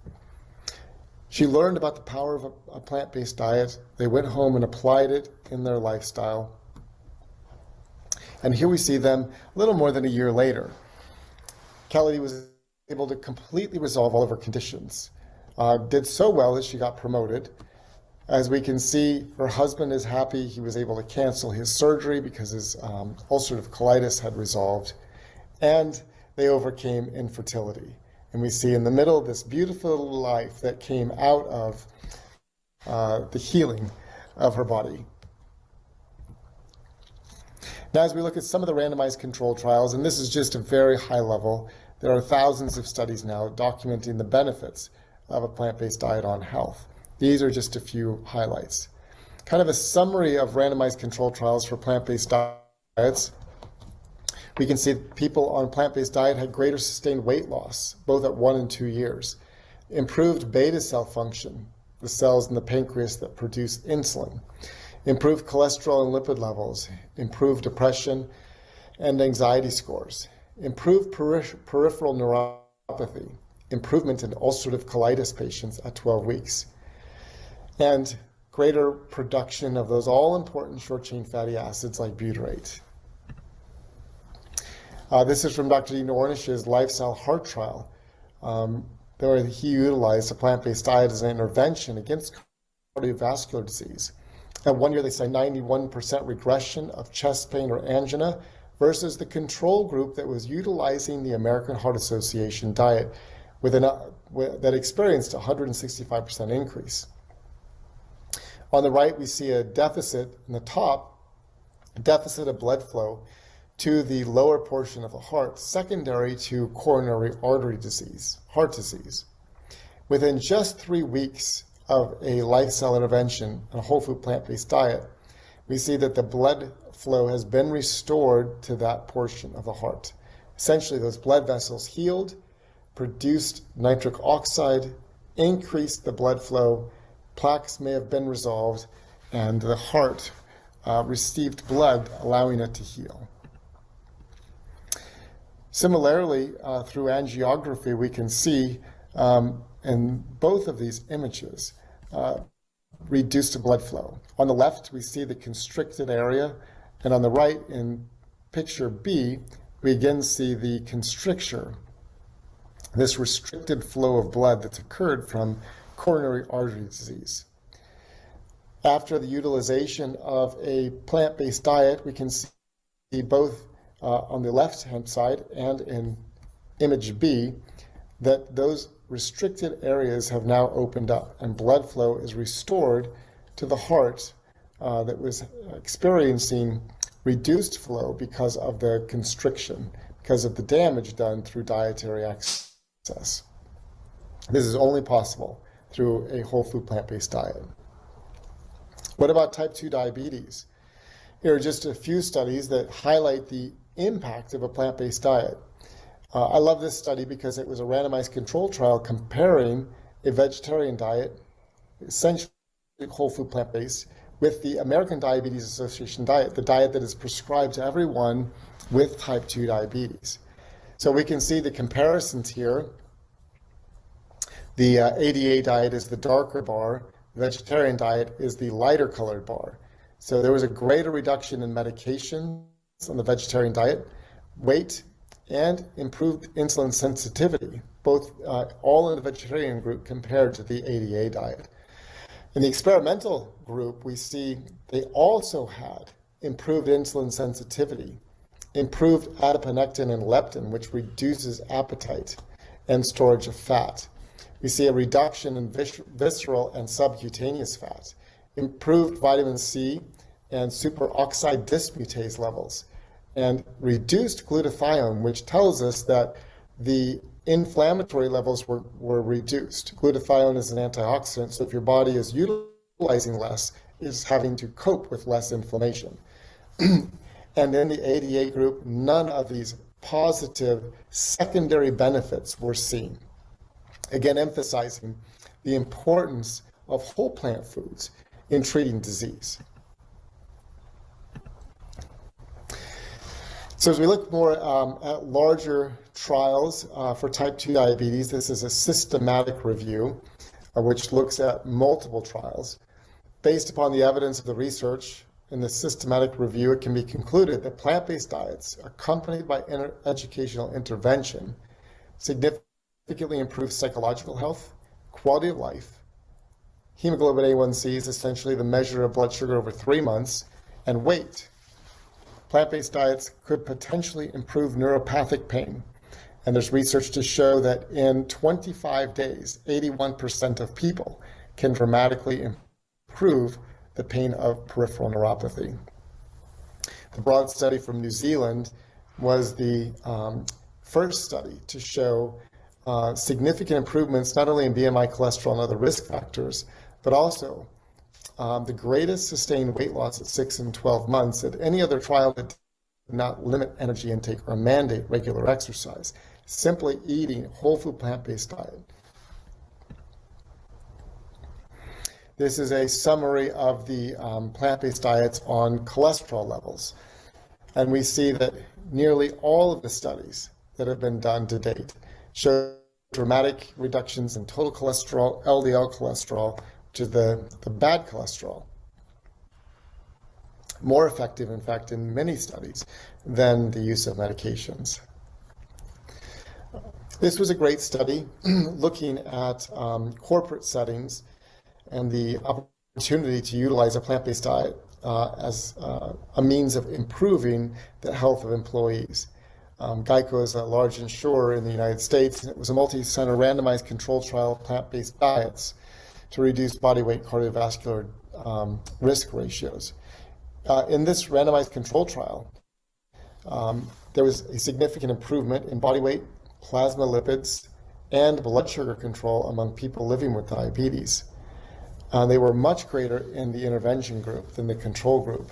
C: She learned about the power of a plant-based diet. They went home and applied it in their lifestyle. And here we see them a little more than a year later. Kelly was able to completely resolve all of her conditions. Did so well that she got promoted. As we can see, her husband is happy. He was able to cancel his surgery because his ulcerative colitis had resolved. And they overcame infertility. And we see in the middle this beautiful life that came out of the healing of her body. Now, as we look at some of the randomized control trials, and this is just a very high level, there are thousands of studies now documenting the benefits of a plant-based diet on health. These are just a few highlights. Kind of a summary of randomized control trials for plant-based diets. We can see that people on plant-based diet had greater sustained weight loss, both at 1 and 2 years, improved beta cell function, the cells in the pancreas that produce insulin, improve cholesterol and lipid levels, improve depression and anxiety scores, improve peripheral neuropathy, improvement in ulcerative colitis patients at 12 weeks, and greater production of those all-important short-chain fatty acids like butyrate. This is from Dr. Dean Ornish's lifestyle heart trial, where he utilized a plant-based diet as an intervention against cardiovascular disease. At 1 year, they say 91% regression of chest pain or angina versus the control group that was utilizing the American Heart Association diet that experienced a 165% increase. On the right, we see a deficit in the top, a deficit of blood flow to the lower portion of the heart, secondary to coronary artery disease, heart disease. Within just 3 weeks of a lifestyle intervention, a whole food plant-based diet, we see that the blood flow has been restored to that portion of the heart. Essentially, those blood vessels healed, produced nitric oxide, increased the blood flow, plaques may have been resolved, and the heart received blood, allowing it to heal. Similarly, through angiography, we can see in both of these images reduced blood flow. On the left, we see the constricted area, and on the right, in picture B, we again see the constricture, this restricted flow of blood that's occurred from coronary artery disease. After the utilization of a plant-based diet, we can see both on the left-hand side and in image B that those restricted areas have now opened up and blood flow is restored to the heart that was experiencing reduced flow because of the constriction, because of the damage done through dietary excess. This is only possible through a whole food plant-based diet. What about type 2 diabetes? Here are just a few studies that highlight the impact of a plant-based diet. I love this study because it was a randomized control trial comparing a vegetarian diet, essentially whole food plant-based, with the American Diabetes Association diet, the diet that is prescribed to everyone with type 2 diabetes. So we can see the comparisons here. The ADA diet is the darker bar, the vegetarian diet is the lighter colored bar. So there was a greater reduction in medications on the vegetarian diet, weight, and improved insulin sensitivity, both all in the vegetarian group compared to the ADA diet. In the experimental group, we see they also had improved insulin sensitivity, improved adiponectin and leptin, which reduces appetite and storage of fat. We see a reduction in visceral and subcutaneous fat, improved vitamin C and superoxide dismutase levels, and reduced glutathione, which tells us that the inflammatory levels were reduced. Glutathione is an antioxidant, so if your body is utilizing less, it's having to cope with less inflammation. And in the ADA group, none of these positive secondary benefits were seen. Again, emphasizing the importance of whole plant foods in treating disease. So as we look more at larger trials for type 2 diabetes, this is a systematic review which looks at multiple trials. Based upon the evidence of the research in the systematic review, it can be concluded that plant-based diets accompanied by educational intervention significantly improve psychological health, quality of life, hemoglobin A1C is essentially the measure of blood sugar over 3 months, and weight. Plant-based diets could potentially improve neuropathic pain. And there's research to show that in 25 days, 81% of people can dramatically improve the pain of peripheral neuropathy. The broad study from New Zealand was the first study to show significant improvements not only in BMI, cholesterol, and other risk factors, but also the greatest sustained weight loss at 6 and 12 months at any other trial that did not limit energy intake or mandate regular exercise, simply eating whole food plant-based diet. This is a summary of the plant-based diets on cholesterol levels. And we see that nearly all of the studies that have been done to date show dramatic reductions in total cholesterol, LDL cholesterol, which is the bad cholesterol. More effective, in fact, in many studies than the use of medications. This was a great study looking at corporate settings and the opportunity to utilize a plant-based diet as a means of improving the health of employees. Geico is a large insurer in the United States, and it was a multi-center randomized controlled trial of plant-based diets to reduce body weight cardiovascular risk ratios. In this randomized controlled trial, there was a significant improvement in body weight, plasma lipids, and blood sugar control among people living with diabetes. They were much greater in the intervention group than the control group.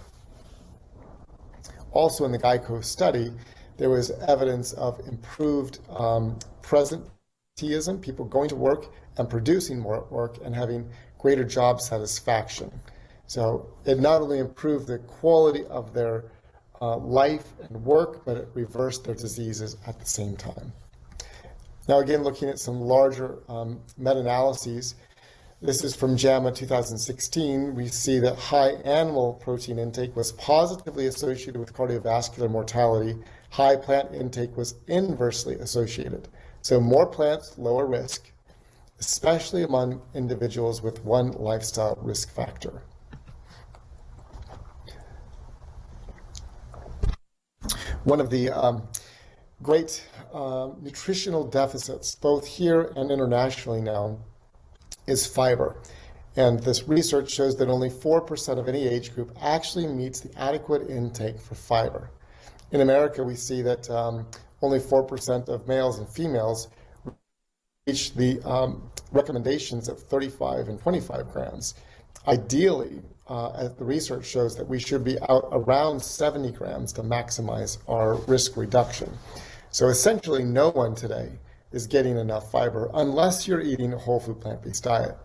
C: Also in the Geico study, there was evidence of improved presenteeism, people going to work and producing more at work and having greater job satisfaction. So it not only improved the quality of their life and work, but it reversed their diseases at the same time. Now again, looking at some larger meta-analyses, this is from JAMA 2016. We see that high animal protein intake was positively associated with cardiovascular mortality. High plant intake was inversely associated. So more plants, lower risk, especially among individuals with one lifestyle risk factor. One of the great nutritional deficits, both here and internationally now, is fiber. And this research shows that only 4% of any age group actually meets the adequate intake for fiber. In America, we see that only 4% of males and females reach the recommendations of 35 and 25 grams. Ideally, as the research shows, that we should be out around 70 grams to maximize our risk reduction. So essentially, no one today is getting enough fiber unless you're eating a whole food plant-based diet.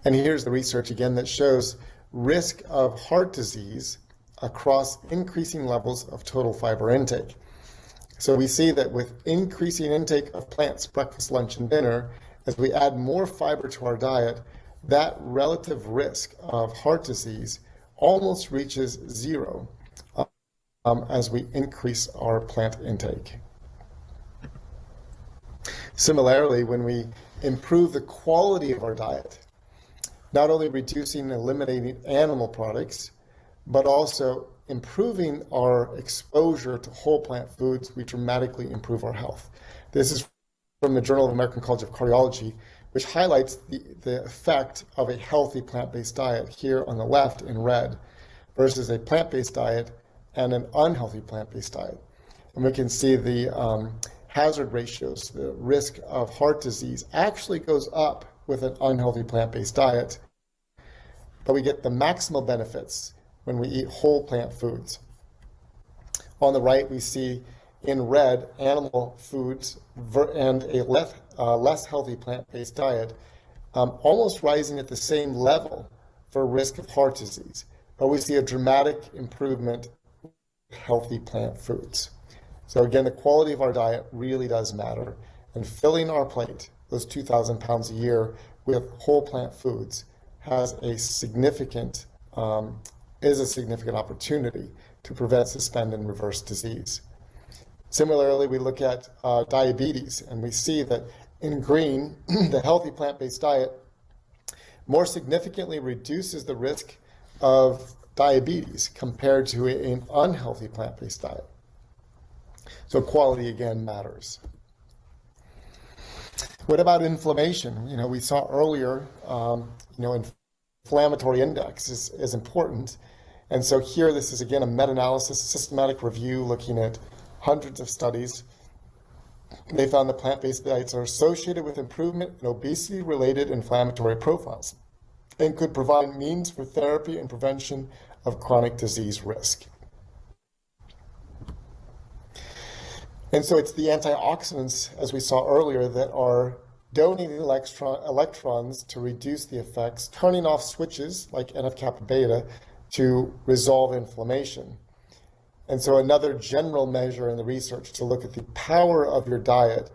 C: And here's the research again that shows risk of heart disease across increasing levels of total fiber intake. So we see that with increasing intake of plants, breakfast, lunch, and dinner, as we add more fiber to our diet, that relative risk of heart disease almost reaches zero as we increase our plant intake. Similarly, when we improve the quality of our diet, not only reducing and eliminating animal products, but also improving our exposure to whole plant foods, we dramatically improve our health. This is from the Journal of the American College of Cardiology, which highlights the effect of a healthy plant-based diet here on the left in red versus a plant-based diet and an unhealthy plant-based diet. And we can see the hazard ratios, the risk of heart disease actually goes up with an unhealthy plant-based diet, but we get the maximal benefits when we eat whole plant foods. On the right, we see in red animal foods and a less healthy plant-based diet almost rising at the same level for risk of heart disease, but we see a dramatic improvement with healthy plant foods. So again, the quality of our diet really does matter, and filling our plate, those 2,000 pounds a year, with whole plant foods is a significant opportunity to prevent, suspend, and reverse disease. Similarly, we look at diabetes, and we see that in green, the healthy plant-based diet more significantly reduces the risk of diabetes compared to an unhealthy plant-based diet. So quality, again, matters. What about inflammation? We saw earlier, inflammatory index is important. And so here, this is, again, a meta-analysis, systematic review looking at hundreds of studies. They found that plant-based diets are associated with improvement in obesity-related inflammatory profiles and could provide means for therapy and prevention of chronic disease risk. And so it's the antioxidants, as we saw earlier, that are donating electrons to reduce the effects, turning off switches like NF-kappa beta to resolve inflammation. And so another general measure in the research to look at the power of your diet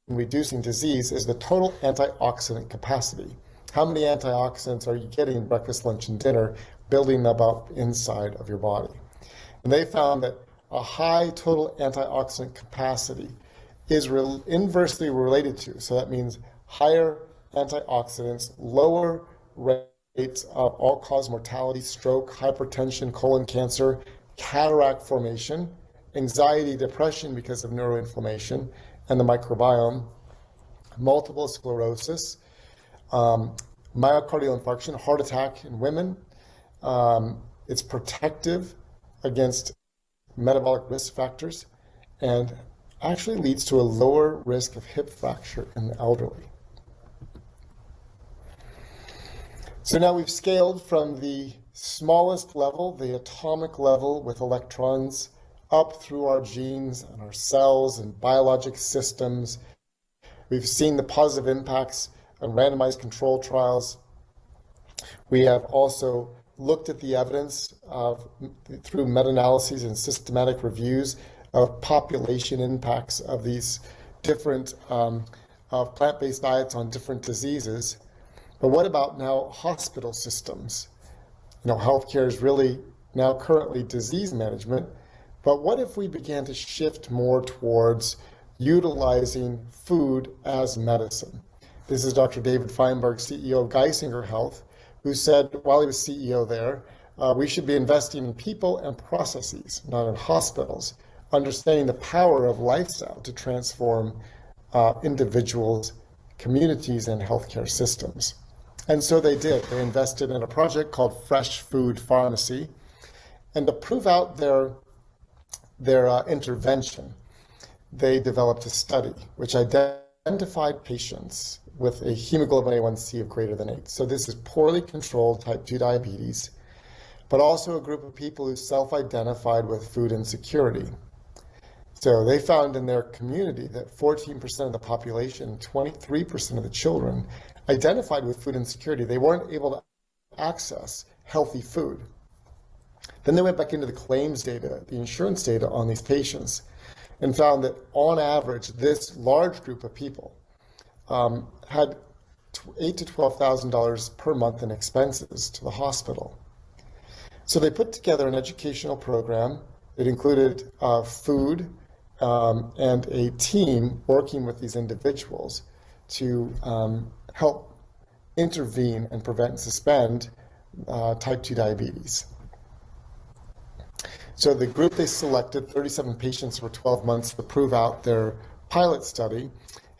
C: in reducing disease is the total antioxidant capacity. How many antioxidants are you getting breakfast, lunch, and dinner building them up inside of your body? And they found that a high total antioxidant capacity is inversely related to, so that means higher antioxidants, lower rates of all-cause mortality, stroke, hypertension, colon cancer, cataract formation, anxiety, depression because of neuroinflammation and the microbiome, multiple sclerosis, myocardial infarction, heart attack in women. It's protective against metabolic risk factors and actually leads to a lower risk of hip fracture in the elderly. So now we've scaled from the smallest level, the atomic level with electrons, up through our genes and our cells and biologic systems. We've seen the positive impacts on randomized control trials. We have also looked at the evidence through meta-analyses and systematic reviews of population impacts of these different of plant-based diets on different diseases. But what about now hospital systems? You know, healthcare is really now currently disease management, but what if we began to shift more towards utilizing food as medicine? This is Dr. David Feinberg, CEO of Geisinger Health, who said while he was CEO there, we should be investing in people and processes, not in hospitals, understanding the power of lifestyle to transform individuals, communities, and healthcare systems. And so they did. They invested in a project called Fresh Food Pharmacy. And to prove out their intervention, they developed a study which identified patients with a hemoglobin A1C of greater than 8. So this is poorly controlled type 2 diabetes, but also a group of people who self-identified with food insecurity. So they found in their community that 14% of the population, 23% of the children identified with food insecurity. They weren't able to access healthy food. Then they went back into the claims data, the insurance data on these patients, and found that on average, this large group of people had $8,000 to $12,000 per month in expenses to the hospital. So they put together an educational program that included food and a team working with these individuals to help intervene and prevent and suspend type 2 diabetes. So the group they selected, 37 patients for 12 months to prove out their pilot study,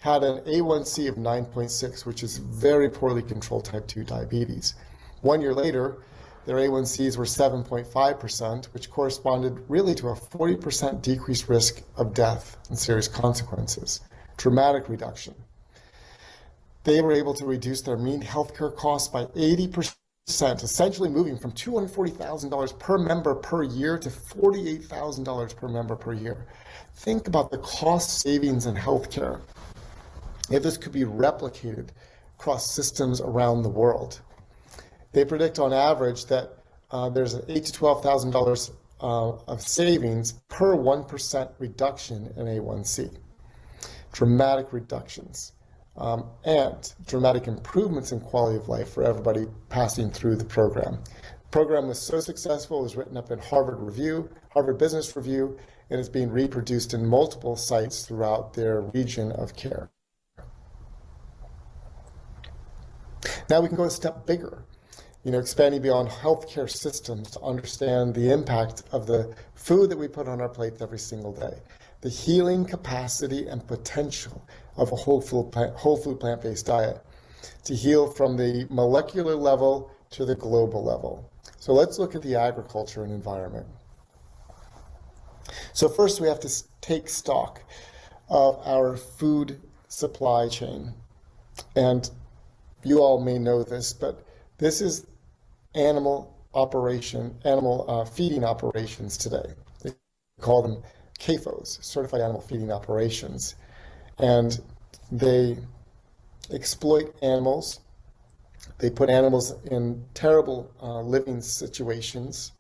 C: had an A1C of 9.6, which is very poorly controlled type 2 diabetes. 1 year later, their A1Cs were 7.5%, which corresponded really to a 40% decreased risk of death and serious consequences. Dramatic reduction. They were able to reduce their mean healthcare costs by 80%, essentially moving from $240,000 per member per year to $48,000 per member per year. Think about the cost savings in healthcare if this could be replicated across systems around the world. They predict on average that there's an $8,000 to $12,000 of savings per 1% reduction in A1C. Dramatic reductions and dramatic improvements in quality of life for everybody passing through the program. The program was so successful, it was written up in Harvard Business Review, and is being reproduced in multiple sites throughout their region of care. Now we can go a step bigger, expanding beyond healthcare systems to understand the impact of the food that we put on our plates every single day, the healing capacity and potential of a whole food plant-based diet to heal from the molecular level to the global level. So let's look at the agriculture and environment. So first we have to take stock of our food supply chain. And you all may know this, but this is animal feeding operations today. They call them CAFOs, Certified Animal Feeding Operations. And they exploit animals. They put animals in terrible living situations.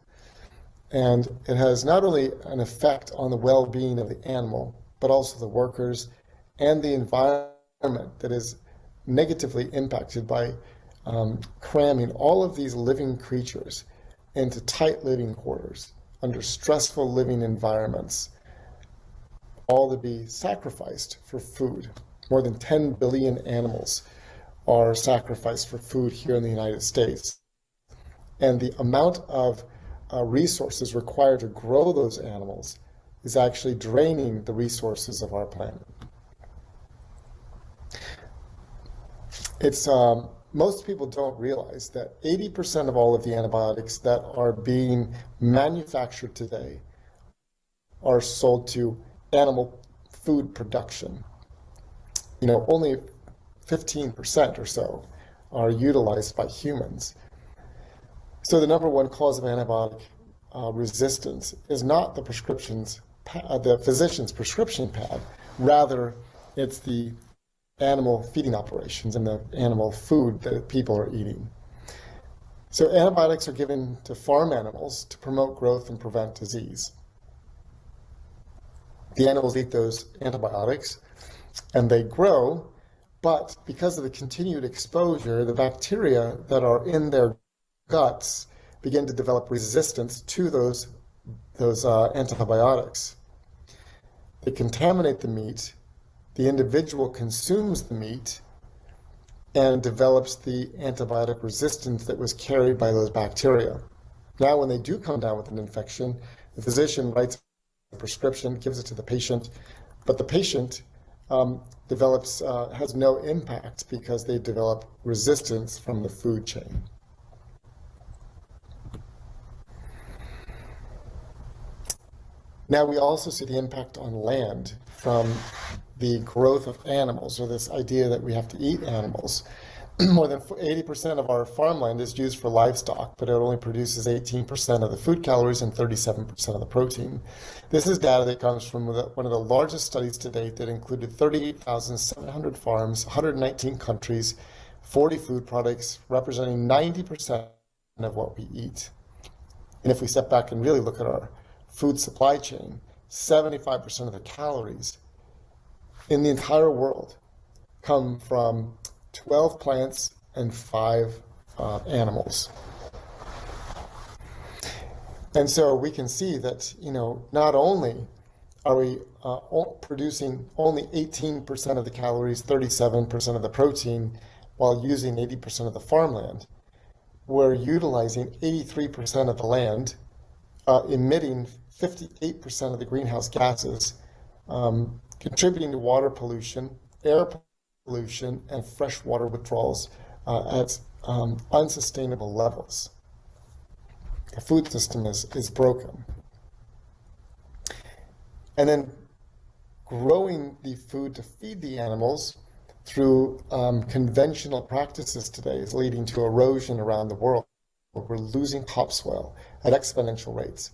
C: And it has not only an effect on the well-being of the animal, but also the workers and the environment that is negatively impacted by cramming all of these living creatures into tight living quarters, under stressful living environments, all to be sacrificed for food. More than 10 billion animals are sacrificed for food here in the United States. And the amount of resources required to grow those animals is actually draining the resources of our planet. It's most people don't realize that 80% of all of the antibiotics that are being manufactured today are sold to animal food production. You know, only 15% or so are utilized by humans. So the number one cause of antibiotic resistance is not the the physician's prescription pad. Rather, it's the animal feeding operations and the animal food that people are eating. So antibiotics are given to farm animals to promote growth and prevent disease. The animals eat those antibiotics and they grow, but because of the continued exposure, the bacteria that are in their guts begin to develop resistance to those antibiotics. They contaminate the meat. The individual consumes the meat and develops the antibiotic resistance that was carried by those bacteria. Now, when they do come down with an infection, the physician writes a prescription, gives it to the patient, but the patient has no impact because they develop resistance from the food chain. Now we also see the impact on land from the growth of animals, or this idea that we have to eat animals. More than 80% of our farmland is used for livestock, but it only produces 18% of the food calories and 37% of the protein. This is data that comes from one of the largest studies to date that included 38,700 farms, 119 countries, 40 food products, representing 90% of what we eat. And if we step back and really look at our food supply chain, 75% of the calories in the entire world come from 12 plants and 5 animals. And so we can see that, you know, not only are we producing only 18% of the calories, 37% of the protein, while using 80% of the farmland, we're utilizing 83% of the land, emitting 58% of the greenhouse gases, contributing to water pollution, air pollution, and freshwater withdrawals at unsustainable levels. The food system is broken. And then growing the food to feed the animals through conventional practices today is leading to erosion around the world. We're losing topsoil at exponential rates.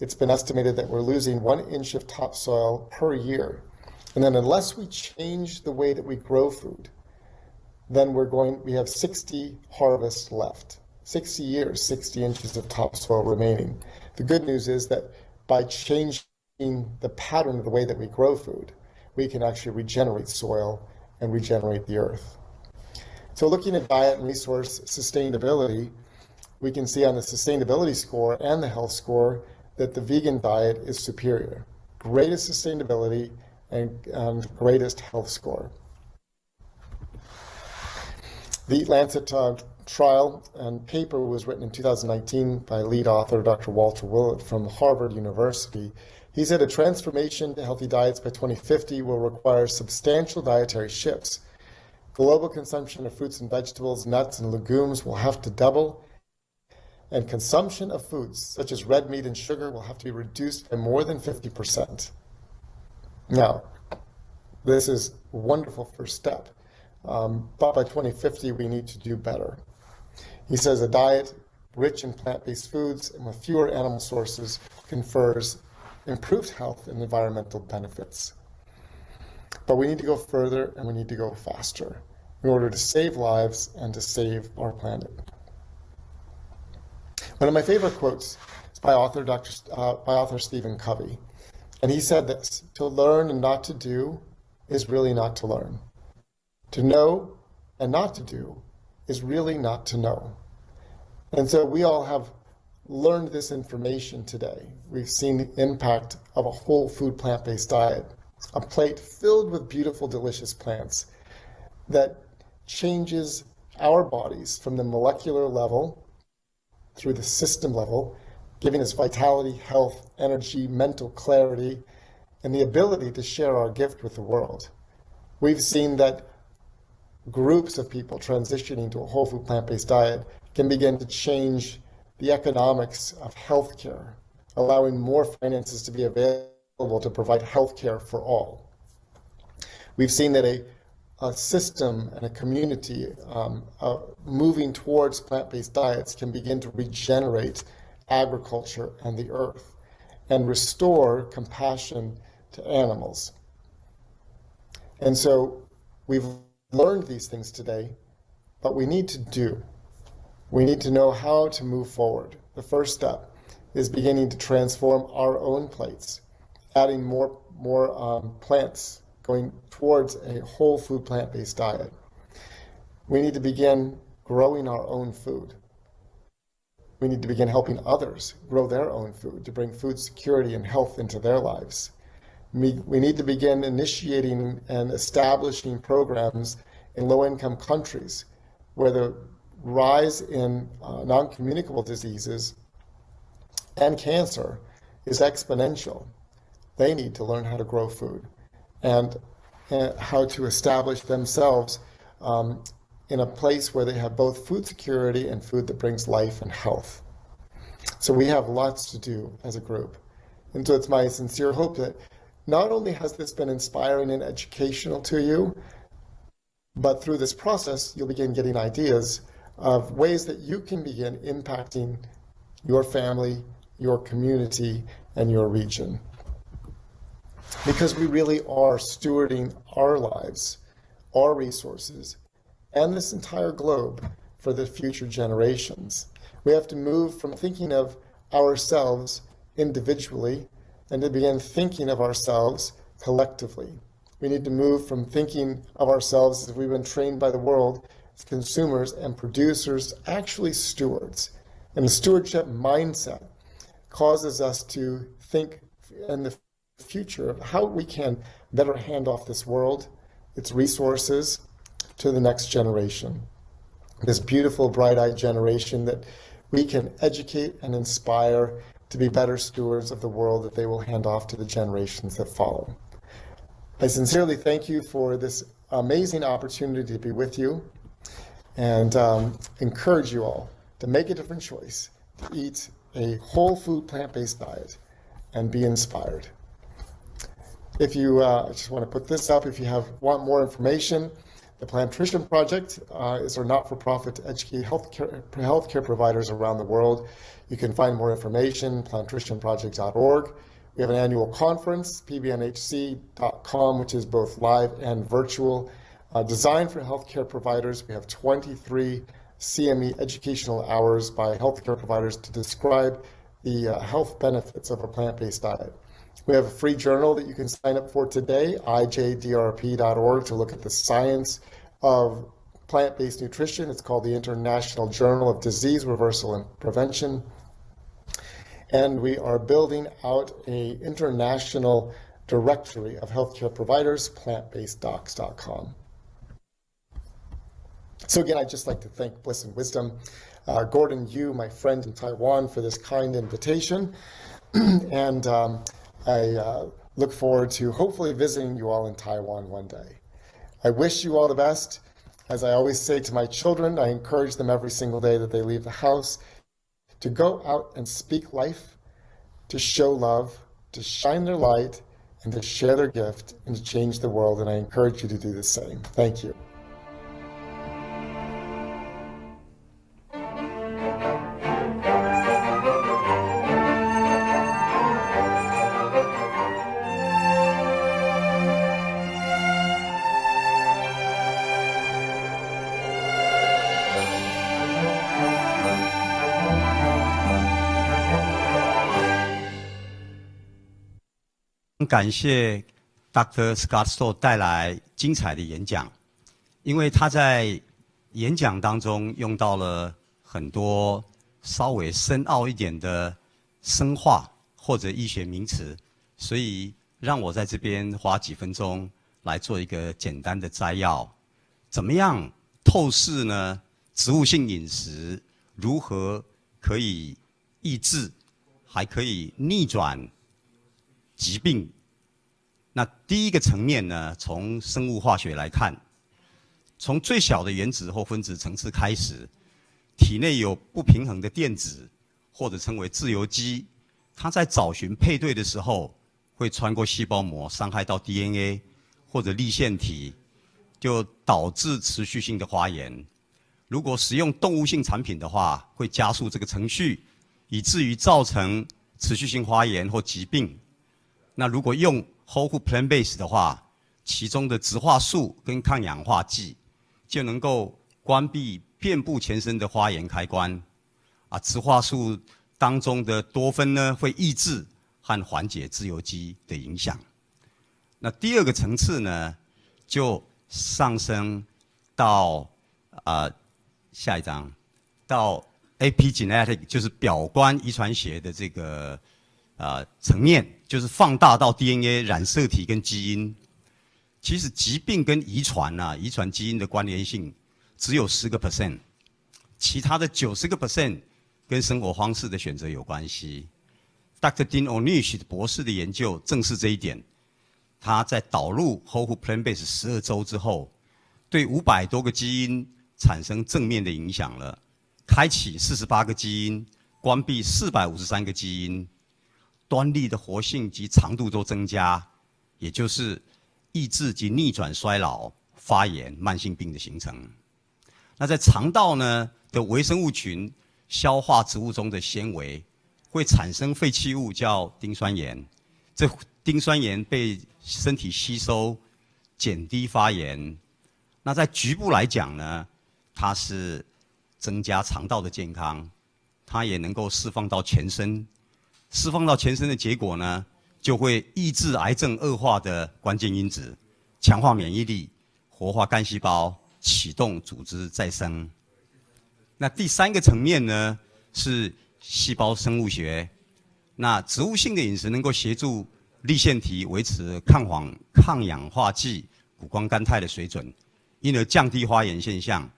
C: It's been estimated that we're losing 1 inch of topsoil per year. And then unless we change the way that we grow food, then we have 60 harvests left. 60 years, 60 inches of topsoil remaining. The good news is that by changing the pattern of the way that we grow food, we can actually regenerate soil and regenerate the earth. So looking at diet and resource sustainability, we can see on the sustainability score and the health score that the vegan diet is superior. Greatest sustainability and greatest health score. The Lancet trial and paper was written in 2019 by lead author Dr. Walter Willett from Harvard University. He said a transformation to healthy diets by 2050 will require substantial dietary shifts. Global consumption of fruits and vegetables, nuts and legumes will have to double, and consumption of foods such as red meat and sugar will have to be reduced by more than 50%. Now, this is a wonderful first step, but by 2050 we need to do better. He says a diet rich in plant-based foods and with fewer animal sources confers improved health and environmental benefits. But we need to go further and we need to go faster. in order to save lives and to save our planet. One of my favorite quotes is by author Stephen Covey. And he said this: "To learn and not to do is really not to learn. To know and not to do is really not to know." And so we all have learned this information today. We've seen the impact of a whole food plant-based diet, a plate filled with beautiful, delicious plants that changes our bodies from the molecular level through the system level, giving us vitality, health, energy, mental clarity, and the ability to share our gift with the world. We've seen that groups of people transitioning to a whole food plant-based diet can begin to change the economics of healthcare, allowing more finances to be available to provide healthcare for all. We've seen that a system and a community moving towards plant-based diets can begin to regenerate agriculture and the earth and restore compassion to animals. And so we've learned these things today, but we need to do. We need to know how to move forward. The first step is beginning to transform our own plates, adding more plants, going towards a whole food plant-based diet. We need to begin growing our own food. We need to begin helping others grow their own food to bring food security and health into their lives. We need to begin initiating and establishing programs in low-income countries where the rise in non-communicable diseases and cancer is exponential. They need to learn how to grow food and how to establish themselves in a place where they have both food security and food that brings life and health. So we have lots to do as a group. And so it's my sincere hope that not only has this been inspiring and educational to you, but through this process, you'll begin getting ideas of ways that you can begin impacting your family, your community, and your region. Because we really are stewarding our lives, our resources, and this entire globe for the future generations. We have to move from thinking of ourselves individually and to begin thinking of ourselves collectively. We need to move from thinking of ourselves as we've been trained by the world as consumers and producers, actually stewards. And the stewardship mindset causes us to think in the future of how we can better hand off this world, its resources, to the next generation. This beautiful, bright-eyed generation that we can educate and inspire to be better stewards of the world that they will hand off to the generations that follow. I sincerely thank you for this amazing opportunity to be with you and encourage you all to make a different choice, to eat a whole food plant-based diet and be inspired. If you, I just want to put this up, if you want more information, the Plantrition Project is our not-for-profit to educate healthcare providers around the world. You can find more information, plantritionproject.org. We have an annual conference, pbnhc.com, which is both live and virtual, designed for healthcare providers. We have 23 CME educational hours by healthcare providers to describe the health benefits of a plant-based diet. We have a free journal that you can sign up for today, ijdrp.org, to look at the science of plant-based nutrition. It's called the International Journal of Disease Reversal and Prevention. And we are building out an international directory of healthcare providers, plantbaseddocs.com. So again, I'd just like to thank Bliss and Wisdom, Gordon Yu, my friend in Taiwan, for this kind invitation. And I look forward to hopefully visiting you all in Taiwan one day. I wish you all the best. As I always say to my children, I encourage them every single day that they leave the house to go out and speak life, to show love, to shine their light, and to share their gift and to change the world. And I encourage you to do the same. Thank you.
A: 感谢 Dr. Stoll 带来精彩的演讲，因为他在演讲当中用到了很多稍微深奥一点的生化或者医学名词，所以让我在这边花几分钟来做一个简单的摘要。怎么样透视呢？植物性饮食如何可以抑制，还可以逆转疾病？那第一个层面呢，从生物化学来看，从最小的原子或分子层次开始，体内有不平衡的电子，或者称为自由基，它在找寻配对的时候，会穿过细胞膜，伤害到 DNA 或者粒线体，就导致持续性的发炎。如果使用动物性产品的话，会加速这个程序，以至于造成持续性发炎或疾病。那如果用 whole food plant-based 的话，其中的植化素跟抗氧化剂就能够关闭遍布全身的发炎开关。植化素当中的多酚呢，会抑制和缓解自由基的影响。那第二个层次呢，就上升到下一章到 epigenetic， 就是表观遗传学的这个层面，就是放大到 DNA 染色体跟基因。其实疾病跟遗传遗传基因的关联性只有10%，其他的90% 跟生活方式的选择有关系。Dr. Dean Ornish 博士的研究正是这一点。他在导入 whole food plant-based 12周之后，对500多个基因产生正面的影响了，开启48个基因，关闭453个基因，端粒的活性及长度都增加，也就是抑制及逆转衰老、发炎、慢性病的形成。那在肠道呢的微生物群消化植物中的纤维，会产生废弃物叫丁酸盐，这丁酸盐被身体吸收，减低发炎。那在局部来讲呢，它是增加肠道的健康，它也能够释放到全身。释放到全身的结果呢，就会抑制癌症恶化的关键因子，强化免疫力，活化干细胞，启动组织再生。那第三个层面呢，是细胞生物学。那植物性的饮食能够协助粒线体维持抗氧化剂、谷胱甘肽的水准，因而降低发炎现象，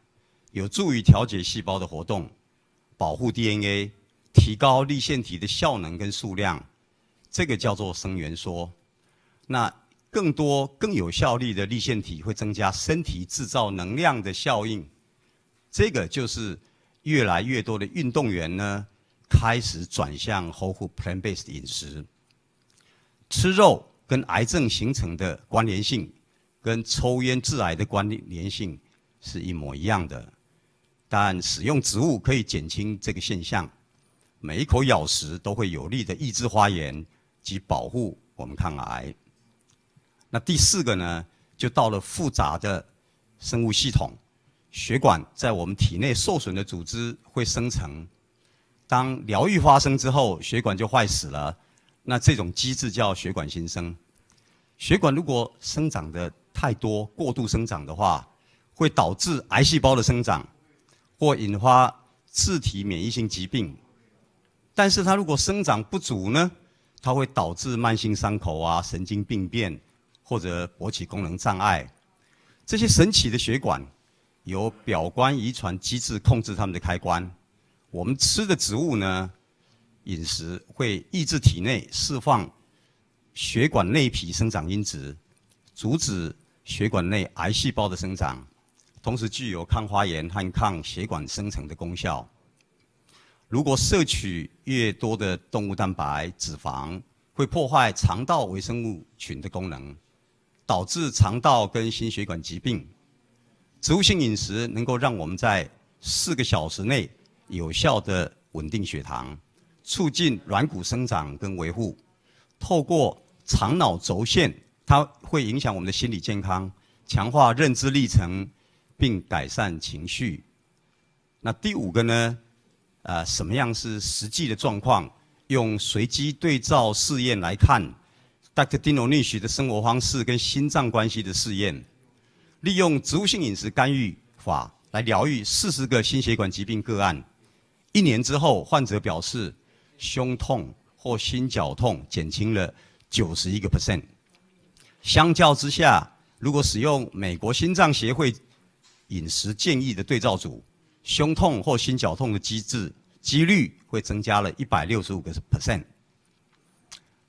A: 有助于调节细胞的活动，保护 DNA， 提高粒线体的效能跟数量，这个叫做生元说。那更多更有效率的粒线体会增加身体制造能量的效应，这个就是越来越多的运动员呢开始转向 whole food plant-based 饮食。吃肉跟癌症形成的关联性，跟抽烟致癌的关联性是一模一样的。但使用植物可以减轻这个现象，每一口咬食都会有力的抑制发炎及保护我们抗癌。那第四个呢，就到了复杂的生物系统，血管在我们体内受损的组织会生成，当疗愈发生之后，血管就坏死了，那这种机制叫血管新生。血管如果生长的太多，过度生长的话，会导致癌细胞的生长，或引发自体免疫性疾病。但是它如果生长不足呢，它会导致慢性伤口神经病变，或者勃起功能障碍。这些神奇的血管由表观遗传机制控制它们的开关。我们吃的植物呢，饮食会抑制体内释放血管内皮生长因子，阻止血管内癌细胞的生长，同时具有抗发炎和抗血管生成的功效。如果摄取越多的动物蛋白、脂肪，会破坏肠道微生物群的功能，导致肠道跟心血管疾病。植物性饮食能够让我们在4个小时内有效的稳定血糖，促进软骨生长跟维护。透过肠脑轴线，它会影响我们的心理健康，强化认知历程，并改善情绪。那第5个呢，什么样是实际的状况？用随机对照试验来看， Dr. Dino 的生活方式跟心脏关系的试验，利用植物性饮食干预法来疗愈40个心血管疾病个案。1年之后，患者表示胸痛或心绞痛减轻了91%。相较之下，如果使用美国心脏协会饮食建议的对照组，胸痛或心绞痛的几率会增加了165%。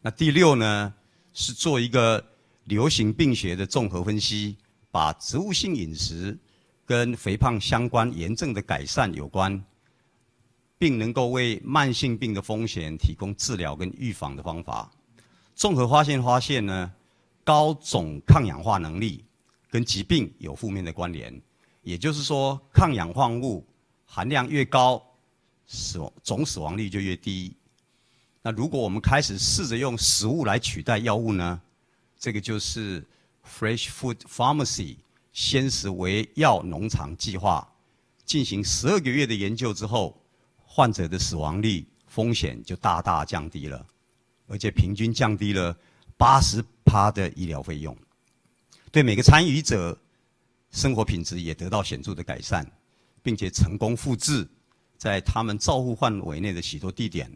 A: 那第6呢，是做一个流行病学的综合分析，把植物性饮食跟肥胖相关炎症的改善有关，并能够为慢性病的风险提供治疗跟预防的方法。综合发现呢，高总抗氧化能力跟疾病有负面的关联，也就是说，抗氧化物含量越高，总死亡率就越低。那如果我们开始试着用食物来取代药物呢？这个就是 Fresh Food Pharmacy 鲜食为药农场计划，进行12个月的研究之后，患者的死亡率风险就大大降低了，而且平均降低了80%的医疗费用，对每个参与者生活品质也得到显著的改善，并且成功复制在他们照护范围内的许多地点。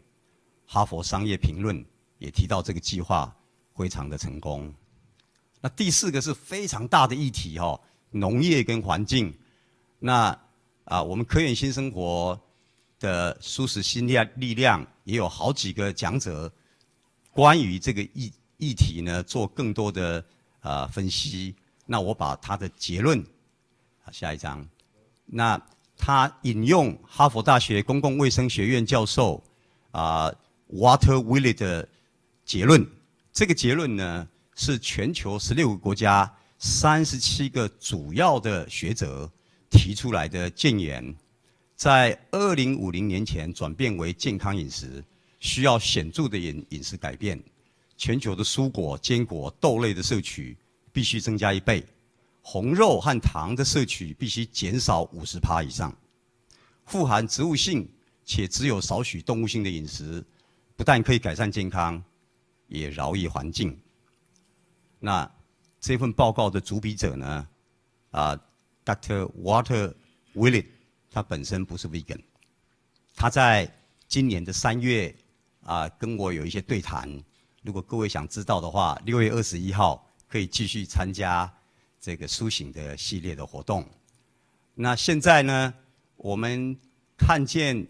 A: 哈佛商业评论也提到这个计划非常的成功。那第4个是非常大的议题农业跟环境。那我们科研新生活的蔬食新力量也有好几个讲者关于这个议题呢做更多的分析。那我把他的结论，下一张，那他引用哈佛大学公共卫生学院教授Walter Willett 的结论。这个结论呢是全球16个国家37个主要的学者提出来的建言，在2050年前转变为健康饮食，需要显著的饮食改变。全球的蔬果、坚果、豆类的摄取必须增加1倍，红肉和糖的摄取必须减少50%以上。富含植物性且只有少许动物性的饮食，不但可以改善健康，也饶益环境。那这份报告的主笔者呢，Dr. Walter Willett， 他本身不是 Vegan， 他在今年的3月跟我有一些对谈。如果各位想知道的话，6月21号可以继续参加这个苏醒的系列的活动。那现在呢，我们看见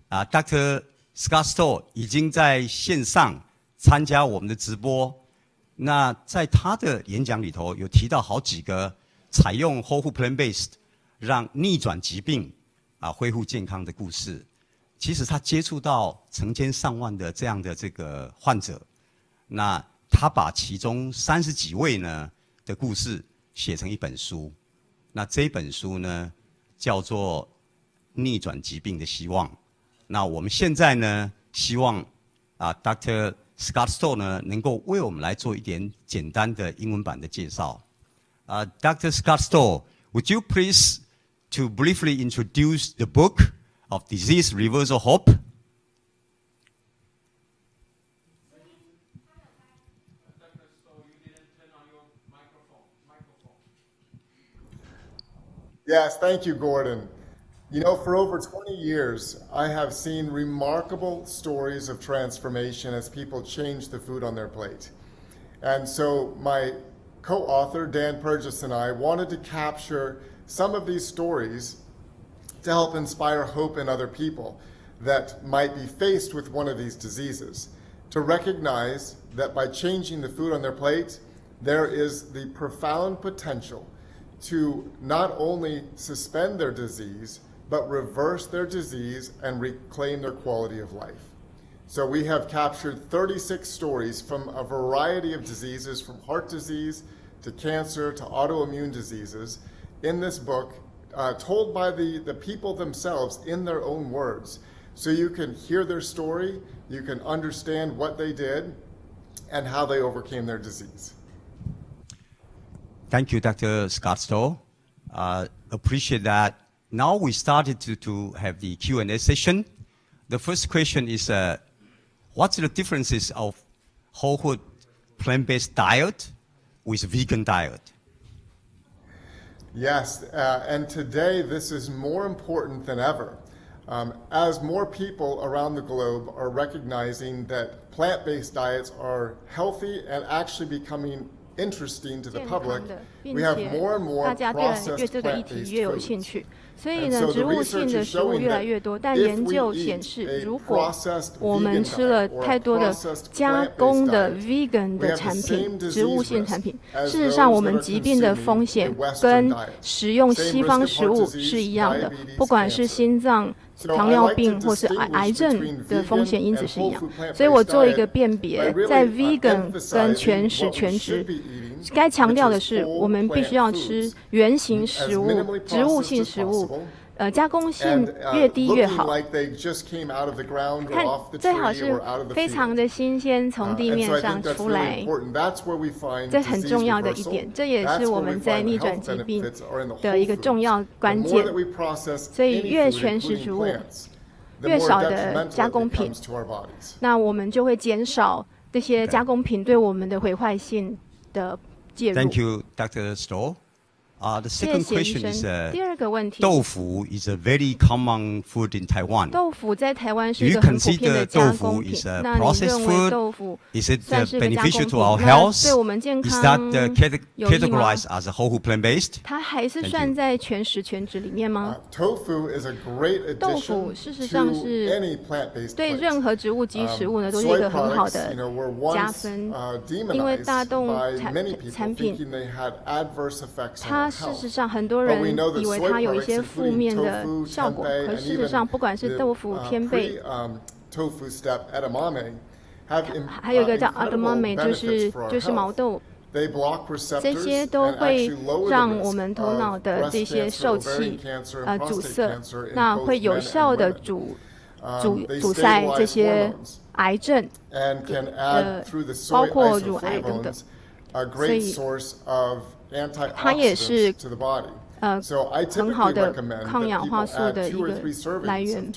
A: Dr. Stoll 已经在线上参加我们的直播。那在他的演讲里头有提到好几个采用 Whole Food Plant-Based 让逆转疾病恢复健康的故事。其实他接触到成千上万的这样的这个患者，那他把其中30几位呢的故事写成一本书。那这本书呢叫做《逆转疾病的希望》。那我们现在呢希望Dr. Stoll 呢能够为我们来做一点简单的英文版的介绍。Dr. Stoll, would you please to briefly introduce the book of Disease Reversal Hope?
C: Yes, thank you, Gordon. You know, for over 20 years, I have seen remarkable stories of transformation as people change the food on their plate. And so my co-author, Dan Purgis, and I wanted to capture some of these stories to help inspire hope in other people that might be faced with one of these diseases, to recognize that by changing the food on their plate, there is the profound potential to not only suspend their disease, but reverse their disease and reclaim their quality of life. So we have captured 36 stories from a variety of diseases, from heart disease to cancer to autoimmune diseases, in this book, told by the people themselves in their own words. So you can hear their story, you can understand what they did, and how they overcame their disease.
A: Thank you, Dr. Stoll. Appreciate that. Now we started to have the Q&A session. The first question is, what's the differences of whole food plant-based diet with vegan diet?
C: Yes, and today this is more important than ever. As more people around the globe are recognizing that plant-based diets are healthy and actually becoming interesting to the public, we have more and more processed plant-based foods.
B: 所以呢，植物性的食物越来越多，但研究显示，如果我们吃了太多的加工的 vegan 的产品、植物性产品，事实上，我们疾病的风险跟食用西方食物是一样的，不管是心脏、糖尿病或是癌症的风险因子是一样。所以我做一个辨别，在 vegan 跟全食全植。该强调的是，我们必须要吃原型食物、植物性食物，加工性越低越好。看，最好是非常的新鲜，从地面上出来，这很重要的一点。这也是我们在逆转疾病的一个重要关键。所以，越全食植物，越少的加工品，那我们就会减少这些加工品对我们的毁坏性的介入。
A: Thank you, Dr. Stoll. The second question is
B: 第二个问题，
A: 豆腐 is a very common food in Taiwan.
B: 豆腐在台湾是一个很普遍的加工品。那你认为豆腐
A: Is it
B: 算是个加工
A: beneficial
B: 品？
A: to our
B: 那
A: health?
B: 对我们健
A: Is
B: 康
A: that
B: 有益吗？
A: categorized as a whole food plant-based?
B: 它还是算在全食全植里面吗？
C: Tofu is a great
B: 豆腐
C: addition
B: 事实上
C: to
B: 是
C: any plant-based
B: 对
C: plate.
B: 任何植物基食物呢，都是一个很好的
C: were
B: 加
C: once
B: 分， 因
C: demonized
B: 为大众
C: by
B: 产
C: many people
B: 产品，
C: thinking they had adverse effects
B: 它
C: on
B: 事
C: health.
B: 实上很多人以为它有一些负面的
C: Tofu,
B: 效果，
C: tempeh,
B: 可事实上，不管是豆腐、天贝，
C: tofu step edamame have
B: 还有一个叫
C: incredible
B: edamame，
C: benefits for our
B: 就是毛
C: health.
B: 豆。
C: They block
B: 这
C: receptors
B: 些都
C: and
B: 会
C: actually lower
B: 让
C: the
B: 我
C: risk
B: 们头脑
C: of
B: 的
C: breast
B: 这些
C: cancer,
B: 受
C: ovarian
B: 气
C: cancer,
B: 阻
C: prostate
B: 塞
C: cancer，in
B: 那
C: both
B: 会有
C: men
B: 效
C: and
B: 的
C: women.
B: 阻塞这些
C: They stabilize
B: 癌症
C: and can add through the
B: 包
C: soy
B: 括乳癌等等。
C: isoflavones a great source of
B: 它也是
C: antioxidants to the body.
B: 很好的抗氧化素的一个来源。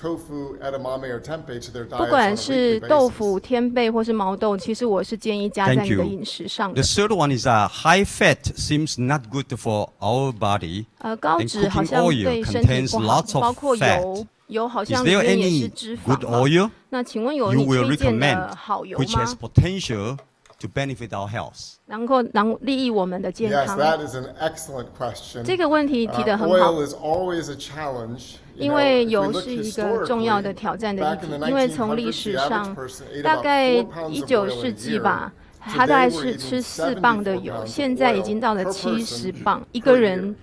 B: 不管是豆腐、天贝或是毛豆，其实我是建议加在你的饮食上的。
A: The third one is high fat seems not good for our body.
B: 高脂好像对身体不好，包括油，油好像里面也是脂肪嘛。那请问有你推荐的好油吗？
A: Which has potential to benefit our health.
B: 然后利益我们的健康。
C: Yes, that is an excellent question.
B: 这个问题提得很好。
C: Oil is always a challenge.
B: 因为油是一个重要的挑战的议题，因为从历史上，大概19世纪吧，他大概是吃4磅的油，现在已经到了70磅一个人。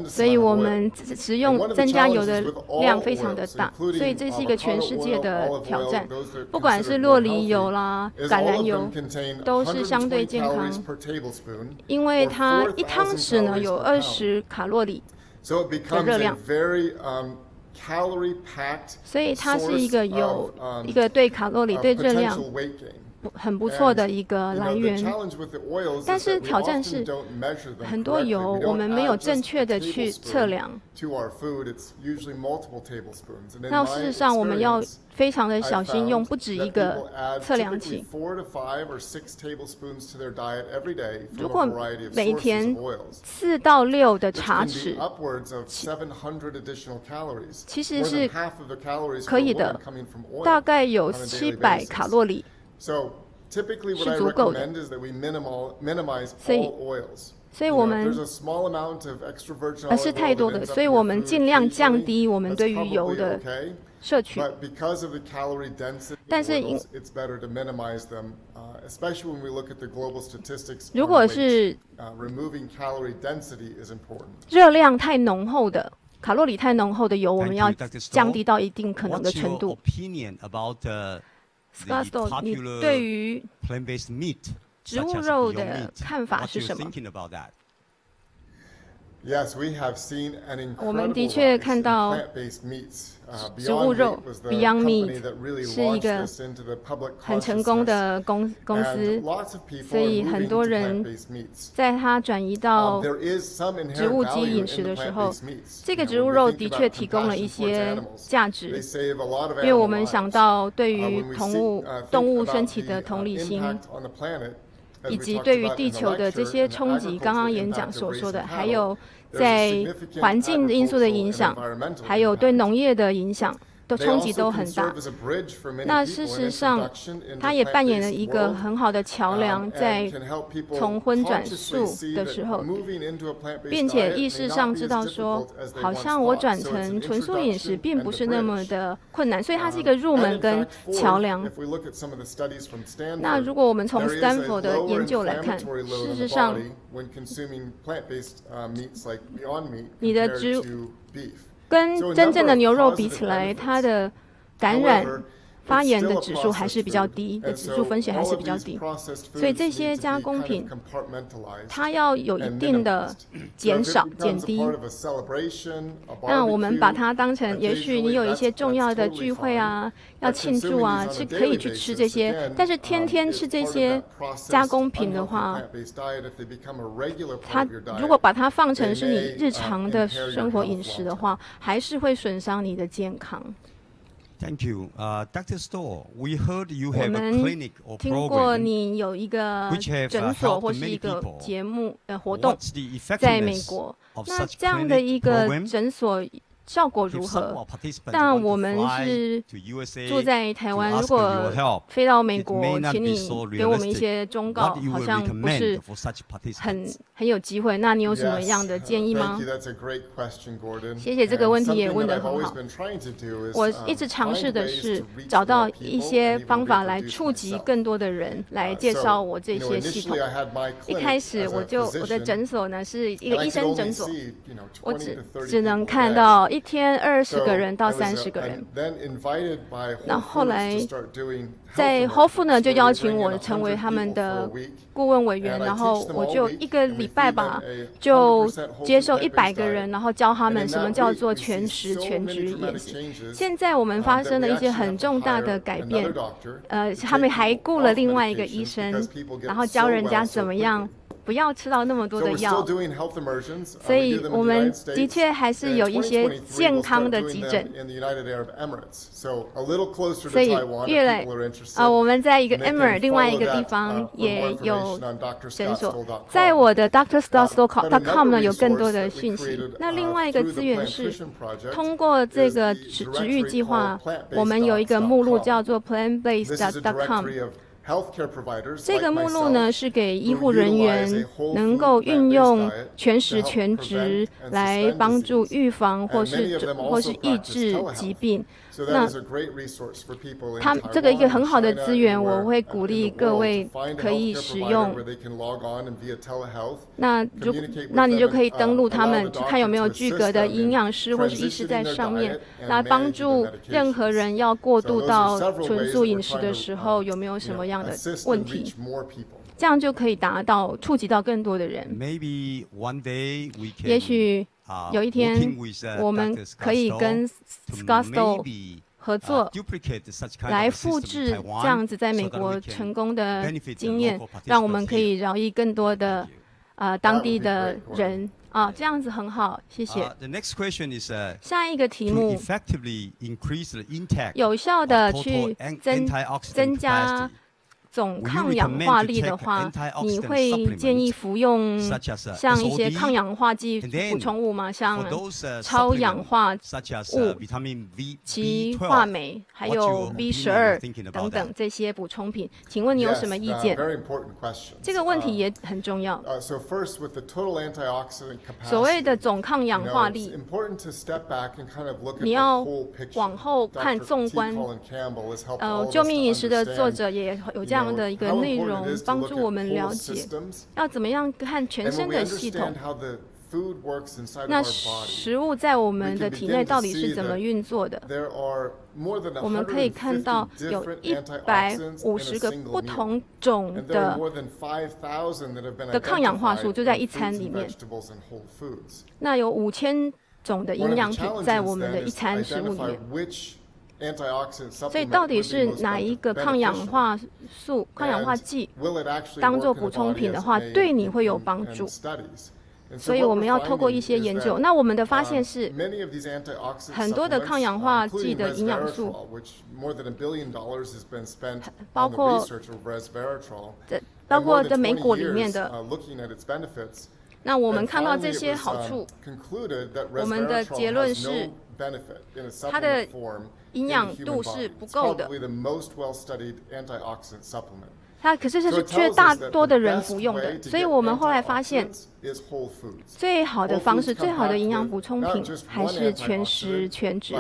B: 所以我们食用增加油的量非常的大，所以这是一个全世界的挑战。不管是酪梨油啦、橄榄油，都是相对健康，因为它1汤匙呢有20卡路里的热量，所以它是一个有一个对卡路里、对热量 很不错的一个来源，但是挑战是很多油我们没有正确的去测量。那事实上我们要非常的小心，用不止一个测量器。如果每天4到6的茶匙，其实是可以的，大概有700卡路里。 是足够的，所以我们是太多的，所以我们尽量降低我们对于油的摄取。但是如果是热量太浓厚的、卡路里太浓厚的油，我们要降低到一定可能的程度。 Stoll， 你对于植物肉的看法是什么？
C: Yes, we have seen an incredible
B: 我们的确看到
C: plant-based meats.
B: 植物肉 Beyond Meat 是一个很成功的公司，所以很多人在它转移到植物基饮食的时候，这个植物肉的确提供了一些价值，因为我们想到对于动物身体的同理心，以及对于地球的这些冲击，刚刚演讲所说的，还有在环境因素的影响，还有对农业的影响，冲击都很大。那事实上，它也扮演了一个很好的桥梁，在从荤转素的时候，并且意识上知道说，好像我转成纯素饮食并不是那么的困难，所以它是一个入门跟桥梁。那如果我们从 Stanford 的研究来看，事实上，你的跟真正的牛肉比起来，它的感染发炎的指数还是比较低，的指数分析还是比较低，所以这些加工品它要有一定的减低。那我们把它当成，也许你有一些重要的聚会啊，要庆祝啊，是可以去吃这些，但是天天吃这些加工品的话，它如果把它放成是你日常的生活饮食的话，还是会损伤你的健康。
A: Thank you, Dr. Stoll. We heard you have a
B: 我们
A: clinic or
B: 听过
A: program
B: 你有一个
A: which have
B: 诊所
A: helped
B: 或是
A: many
B: 一个
A: people.
B: 节目活动，
A: What's the
B: 在美
A: effectiveness
B: 国。
A: of
B: 那
A: such
B: 这样的
A: clinic
B: 一个
A: program?
B: 诊所效果
A: If
B: 如
A: some
B: 何
A: of？ participants
B: 但
A: want
B: 我
A: to
B: 们
A: fly
B: 是
A: to USA
B: 住在台
A: to
B: 湾，如
A: ask
B: 果
A: your help,
B: 飞到美
A: it
B: 国，
A: may not
B: 请
A: be
B: 你
A: so
B: 给我们一
A: realistic.
B: 些忠告，
A: What you
B: 好
A: would
B: 像不是
A: recommend for such
B: 很
A: participants?
B: 有机会。那你有什么样的建议吗？谢谢，这个问题也问得很好。我一直尝试的是找到一些方法来触及更多的人，来介绍我这些系统。一开始我的诊所呢是一个医生诊所，我只能看到一天20个人到30个人。那后来在 Whole 呢就邀请我成为他们的顾问委员，然后我就1个礼拜吧，就接受100个人，然后教他们什么叫做全食全脂饮食。现在我们发生了一些很重大的改变，他们还雇了另外一个医生，然后教人家怎么样不要吃到那么多的药，所以我们的确还是有一些健康的急诊。所以我们在一个 Emir 另外一个地方也有诊所，在我的 Dr.Stoll.com 呢有更多的讯息。那另外一个资源是通过这个植育计划，我们有一个目录叫做 plantbased.com。这个目录呢是给医护人员能够运用全食全脂来帮助预防或是抑制疾病。那这个一个很好的资源，我会鼓励各位可以使用。那你就可以登录他们，去看有没有具格的营养师或是医师在上面，来帮助任何人要过渡到纯素饮食的时候有没有什么样的问题。这样就可以触及到更多的人。也许有一天，我们可以跟 Stoll 合作，来复制这样子在美国成功的经验，让我们可以饶益更多的当地的人啊，这样子很好，谢谢。下一个题目，有效的去增加总抗氧化力的话，你会建议服用像一些抗氧化剂补充物吗？像超氧化物、其化酶，还有 B12等等这些补充品，请问你有什么意见？这个问题也很重要。所谓的总抗氧化力，你要往后看纵观。救命饮食的作者也有这样的一个内容，帮助我们了解要怎么样看全身的系统。那食物在我们的体内到底是怎么运作的？我们可以看到有150个不同种的抗氧化素就在一餐里面。那有5000种的营养品在我们的一餐食物里面。所以到底是哪一个抗氧化剂当做补充品的话，对你会有帮助？所以我们要透过一些研究。那我们的发现是，很多的抗氧化剂的营养素，包括在莓果里面的。那我们看到这些好处，我们的结论是，它的营养度是不够的。它可是却大多的人服用的，所以我们后来发现，最好的方式、最好的营养补充品还是全食全脂。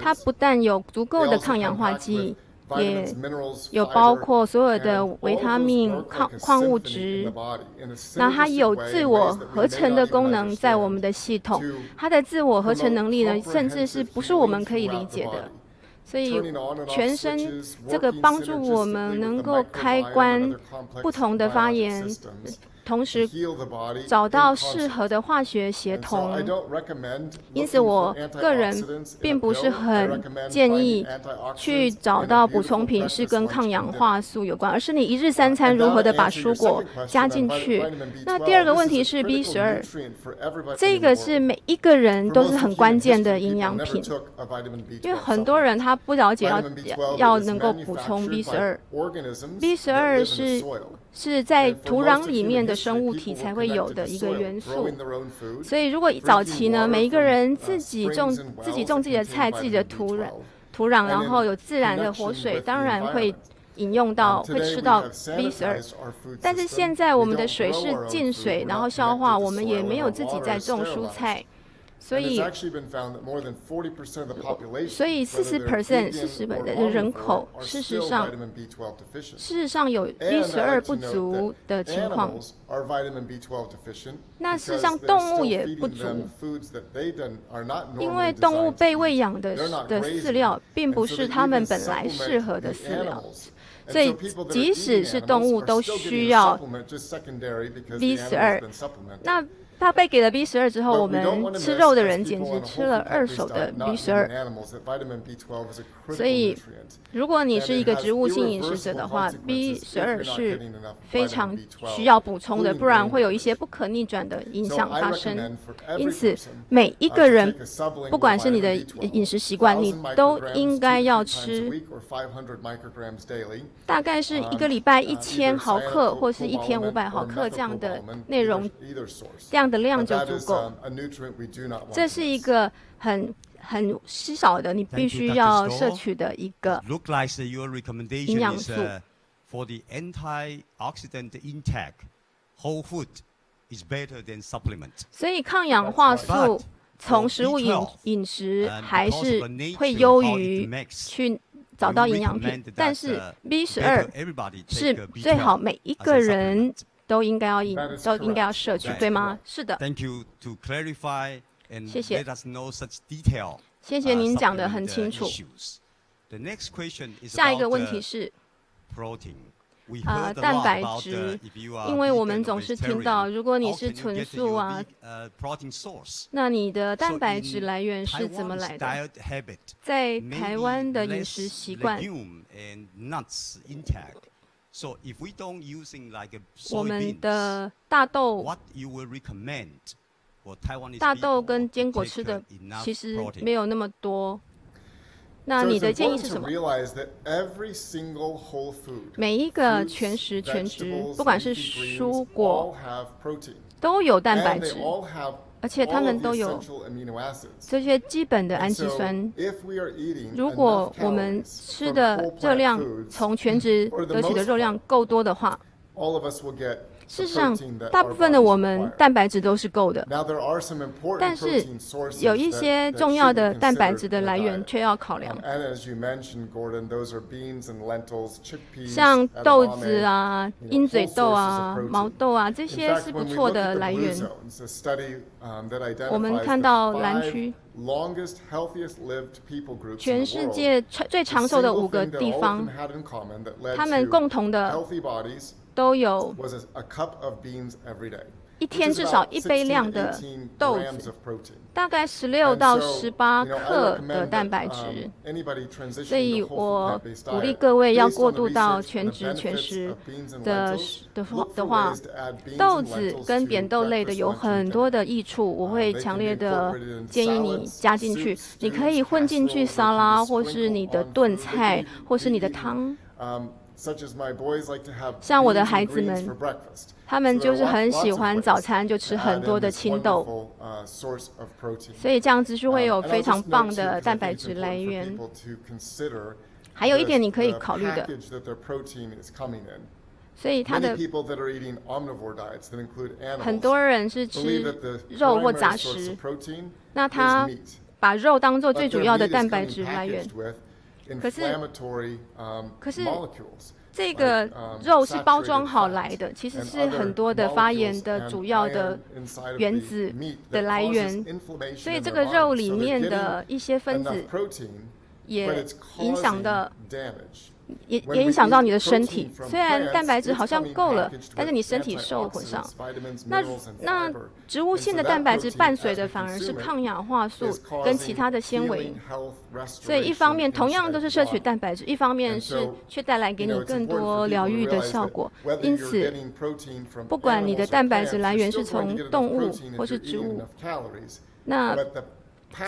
B: 它不但有足够的抗氧化剂，也有包括所有的维他命、矿物质。那它有自我合成的功能在我们的系统，它的自我合成能力呢，甚至是不是我们可以理解的。所以全身这个帮助我们能够开关不同的发炎，同时找到适合的化学协同。因此我个人并不是很建议去找到补充品是跟抗氧化素有关，而是你一日3餐如何的把蔬果加进去。那第二个问题是 B12， 这个是每一个人都是很关键的营养品，因为很多人他不了解要能够补充 B12 是在土壤里面的生物体才会有的一个元素。所以如果早期呢，每一个人自己种自己的菜、自己的土壤，然后有自然的活水，当然会会吃到 B12。但是现在我们的水是进水，然后消化，我们也没有自己在种蔬菜。所以40% 的人口，事实上有 B12 不足的情况。那事实上动物也不足，因为动物被喂养的饲料并不是它们本来适合的饲料，所以即使是动物都需要 B12。那它被给了 B12 之后，我们吃肉的人简直吃了2手的 B12。所以，如果你是一个植物性饮食者的话， B12 是非常需要补充的，不然会有一些不可逆转的影响发生。因此，每一个人，不管是你的饮食习惯，你都应该要吃，大概是一个礼拜1000毫克，或是1500毫克这样的内容，这样的量就足够。这是一个很稀少的，你必须要摄取的一个营养素。
A: For the antioxidant intake, whole food is better than supplement.
B: 所以抗氧化素从食物饮食还是会优于去找到营养品，但是 B12 是最好每一个人都应该要摄取，对吗？是的。
A: Thank you to clarify and
B: 谢谢。
A: let us know such detail.
B: 谢谢您讲得很清楚。
A: The next question is
B: 下一个问题是
A: protein.
B: 蛋白质，因为我们总是听到，如果你是纯素啊，那你的蛋白质来源是怎么来的？在台湾的饮食习惯，我们的大豆跟坚果吃的其实没有那么多。那你的建议是什么？每一个全食全脂，不管是蔬果，都有蛋白质，而且它们都有这些基本的氨基酸。如果我们吃的热量从全脂得取的热量够多的话，事实上，大部分的我们蛋白质都是够的，但是有一些重要的蛋白质的来源却要考量，像豆子啊、鹰嘴豆啊、毛豆啊，这些是不错的来源。我们看到蓝区，全世界最长寿的5个地方，他们共同的都有一天至少1杯量的豆子，大概16到18克的蛋白质。所以我鼓励各位要过渡到全植全食的话，豆子跟扁豆类的有很多的益处，我会强烈的建议你加进去。你可以混进去沙拉，或是你的炖菜，或是你的汤。像我的孩子们，他们就是很喜欢早餐就吃很多的青豆，所以这样子就会有非常棒的蛋白质来源。还有一点你可以考虑的，所以他的很多人是吃肉或杂食，那他把肉当作最主要的蛋白质来源。可是这个肉是包装好来的，其实是很多的发炎的主要的原子的来源，所以这个肉里面的一些分子也影响到你的身体。虽然蛋白质好像够了，但是你身体受不上。那植物性的蛋白质伴随的反而是抗氧化素跟其他的纤维，所以一方面同样都是摄取蛋白质，一方面是却带来给你更多疗愈的效果。因此，不管你的蛋白质来源是从动物或是植物，那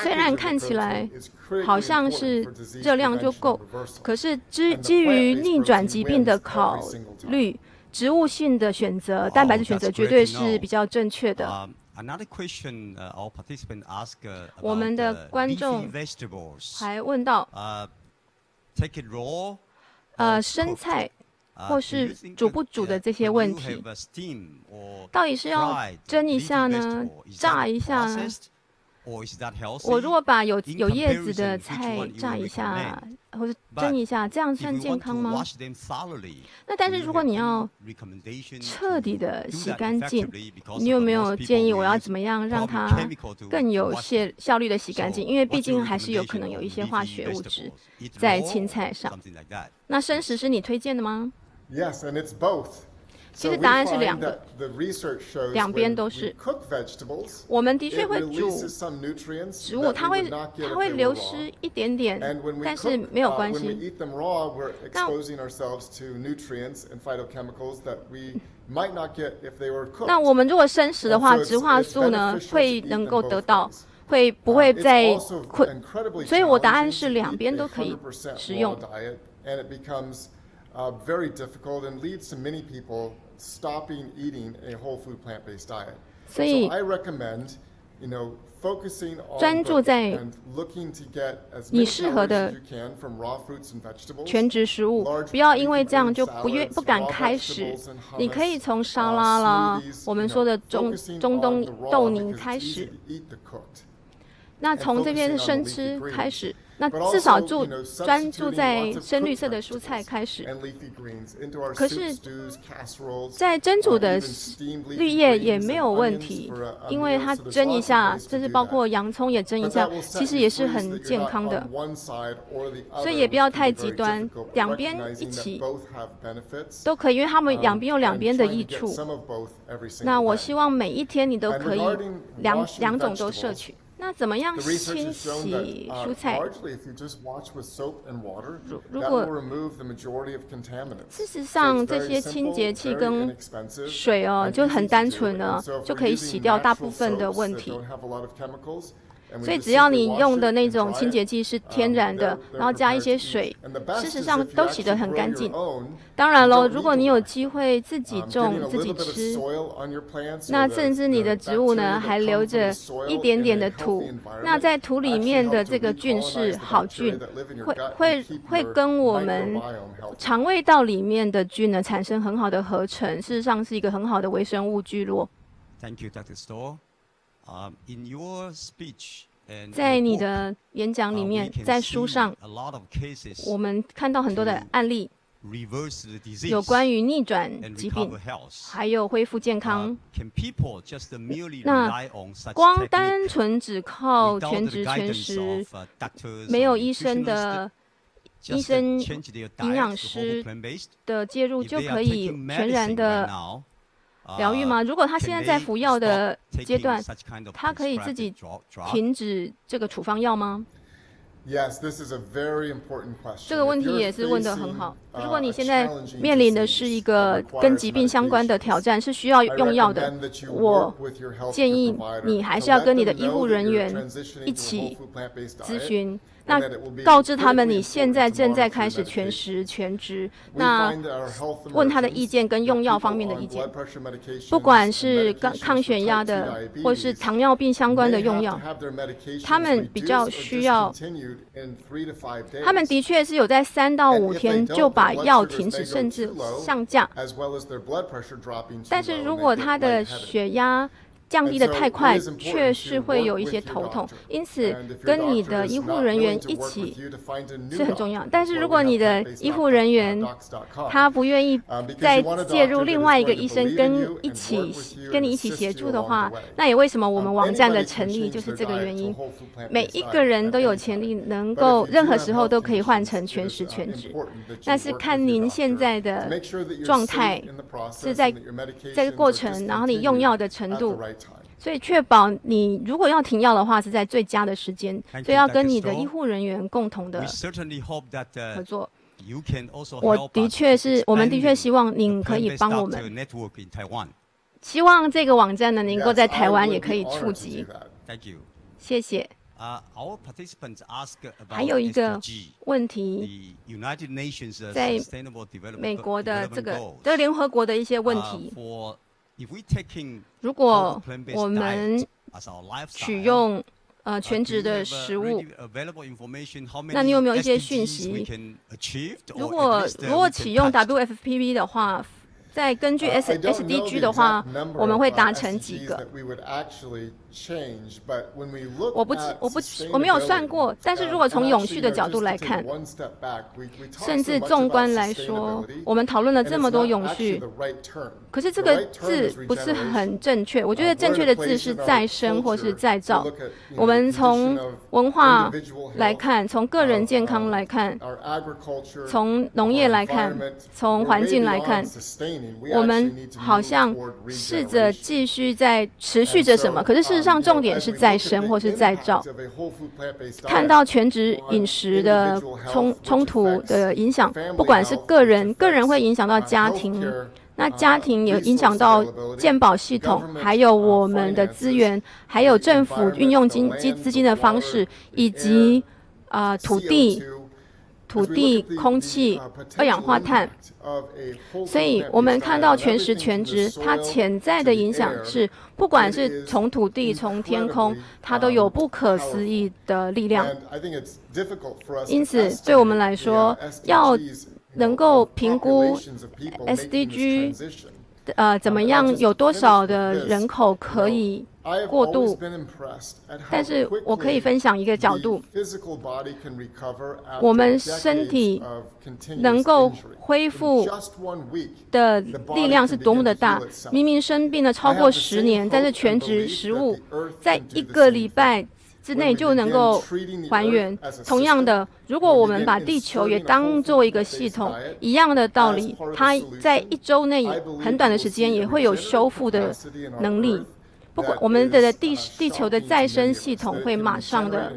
B: 虽然看起来好像是热量就够，可是基于逆转疾病的考虑，植物性的选择，蛋白质选择绝对是比较正确的。我们的观众还问到，生菜或是煮不煮的这些问题，到底是要蒸一下呢，炸一下呢？我如果把有叶子的菜炸一下，或者蒸一下，这样算健康吗？那但是如果你要彻底的洗干净，你有没有建议我要怎么样让它更有效率的洗干净？因为毕竟还是有可能有一些化学物质在青菜上。那生食是你推荐的吗？
C: Yes, and it's both.
B: 其实答案是2个，两边都是。我们的确会煮植物，它会流失一点点，但是没有关系。那我们如果生食的话，植化素呢会能够得到，不会再困，所以我答案是2边都可以食用。
C: Very difficult and leads to many people stopping eating a whole food plant-based diet.
B: 所以
C: So I recommend, focusing on
B: 专注在
C: and looking to get as
B: 你
C: many
B: 适合
C: calories
B: 的
C: as you can from raw fruits and vegetables.
B: 全植食物，不要因为这样就不敢开始。你可以从沙拉啦，我们说的中东豆泥开始。那从这边生吃开始。那至少专注在深绿色的蔬菜开始。可是，在蒸煮的绿叶也没有问题，因为它蒸一下，甚至包括洋葱也蒸一下，其实也是很健康的。所以也不要太极端，2边一起都可以，因为他们2边有2边的益处。那我希望每一天你都可以两种都摄取。那怎么样清洗蔬菜？如果事实上这些清洁剂跟水就很单纯呢，就可以洗掉大部分的问题。所以只要你用的那种清洁剂是天然的，然后加一些水，事实上都洗得很干净。当然咯，如果你有机会自己种自己吃，那甚至你的植物呢还留着一点点的土，那在土里面的这个菌是好菌，会跟我们肠胃道里面的菌呢产生很好的合成，事实上是一个很好的微生物聚落。
A: Thank you, Dr. Stoll. In your speech,
B: 在你的演讲里面，在书上，我们看到很多的案例，有关于逆转疾病，还有恢复健康。那光单纯只靠全职全时，没有医生营养师的介入，就可以全然的疗愈吗？如果他现在在服药的阶段，他可以自己停止这个处方药吗？这个问题也是问得很好。如果你现在面临的是一个跟疾病相关的挑战，是需要用药的，我建议你还是要跟你的医护人员一起咨询。那告知他们你现在正在开始全时全职，那问他的意见跟用药方面的意见，不管是抗血压的或是糖尿病相关的用药，他们比较需要，他们的确是有在3到5天就把药停止，甚至上架。但是如果他的血压降低的太快，确实会有一些头痛，因此跟你的医护人员一起是很重要。但是如果你的医护人员他不愿意再介入另外一个医生跟你一起协助的话，那也为什么我们网站的成立就是这个原因。每一个人都有潜力能够任何时候都可以换成全时全职，但是看您现在的状态是在这个过程，然后你用药的程度，所以确保你如果要停药的话是在最佳的时间，所以要跟你的医护人员共同的合作。我们的确希望您可以帮我们，希望这个网站呢能够在台湾也可以触及。谢谢。还有一个问题，在美国的这个联合国的一些问题，如果我们取用全职的食物，那你有没有一些讯息？如果启用 Wfpb 的话，再根据 SDG 的话，我们会达成几个？我没有算过，但是如果从永续的角度来看，甚至纵观来说，我们讨论了这么多永续，可是这个字不是很正确。我觉得正确的字是再生或是再造。我们从文化来看，从个人健康来看，从农业来看，从环境来看，我们好像试着继续在持续着什么，可是事实上重点是再生或是再造。看到全职饮食的冲突的影响，不管是个人会影响到家庭，那家庭也影响到健保系统，还有我们的资源，还有政府运用资金的方式，以及土地、空气、二氧化碳。所以我们看到全时全职，它潜在的影响是，不管是从土地、从天空，它都有不可思议的力量。因此，对我们来说，要能够评估 SDG， 怎么样有多少的人口可以过度，但是我可以分享一个角度，我们身体能够恢复的力量是多么的大。明明生病了超过10年，但是全职食物在1个礼拜之内就能够还原。同样的，如果我们把地球也当作一个系统，一样的道理，它在1周内很短的时间也会有修复的能力。不管我们的地球的再生系统会马上的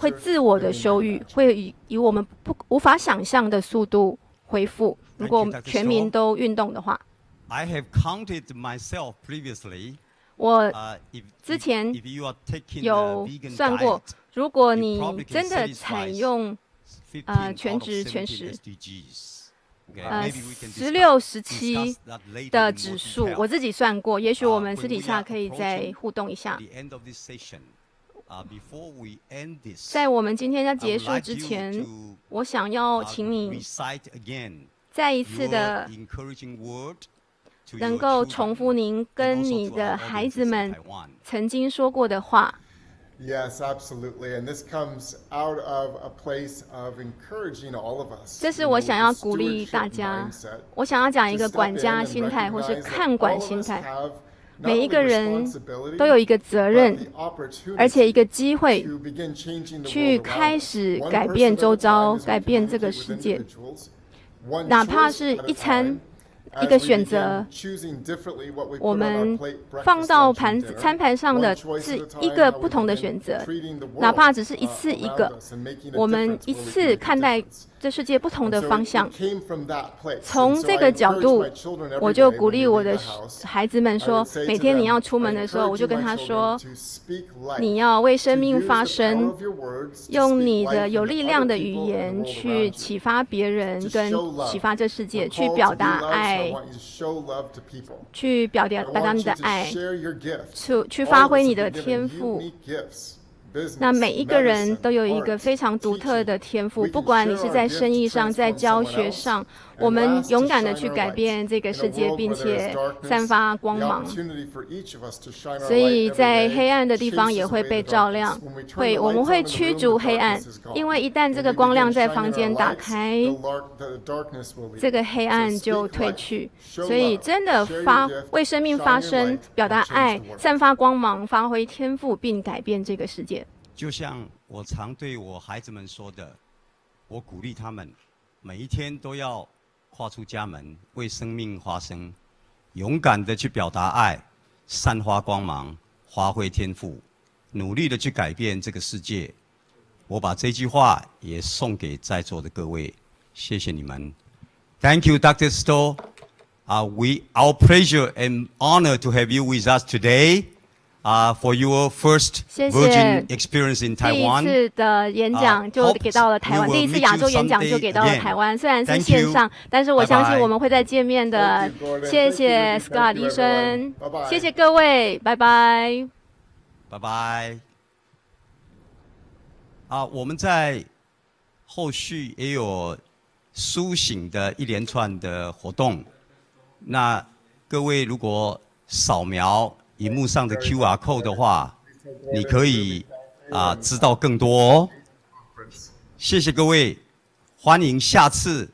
B: 会自我的修愈，会以我们无法想象的速度恢复。如果全民都运动的话，我之前有算过，如果你真的采用全职全食，16、17的指数，我自己算过，也许我们私底下可以再互动一下。在我们今天要结束之前，我想要请你再一次的能够重复您跟你的孩子们曾经说过的话。
C: Yes, absolutely. And this comes out of a place of encouraging all of us.
B: 这是我想要鼓励大家。我想要讲一个管家心态，或是看管心态。每一个人都有一个责任，而且一个机会，去开始改变周遭，改变这个世界。哪怕是一餐。一个选择，我们放到餐盘上的是一个不同的选择，哪怕只是一次一个，我们一次看待这世界不同的方向。从这个角度，我就鼓励我的孩子们说，每天你要出门的时候，我就跟他说，你要为生命发声，用你的有力量的语言去启发别人，跟启发这世界，去表达爱。去表达你的爱，去发挥你的天赋。那每一个人都有一个非常独特的天赋，不管你是在生意上，在教学上，我们勇敢的去改变这个世界，并且散发光芒。所以在黑暗的地方也会被照亮，我们会驱逐黑暗，因为一旦这个光亮在房间打开，这个黑暗就退去。所以真的为生命发声，表达爱，散发光芒，发挥天赋，并改变这个世界。
A: 就像我常对我孩子们说的，我鼓励他们每一天都要跨出家门，为生命发声，勇敢的去表达爱，散发光芒，发挥天赋，努力的去改变这个世界。我把这句话也送给在座的各位，谢谢你们。Thank you, Dr. Stoll. Our pleasure and honor to have you with us today. For your first Virgin experience in Taiwan.
B: 第一次的演讲就给到了台湾，第一次亚洲演讲就给到了台湾。虽然是线上，但是我相信我们会再见面的。谢谢 Scott 医生，谢谢各位，拜拜，
A: 拜拜。我们在后续也有苏醒的一连串的活动。那各位如果扫描荧幕上的 QR code 的话，你可以知道更多哦。谢谢各位，欢迎下次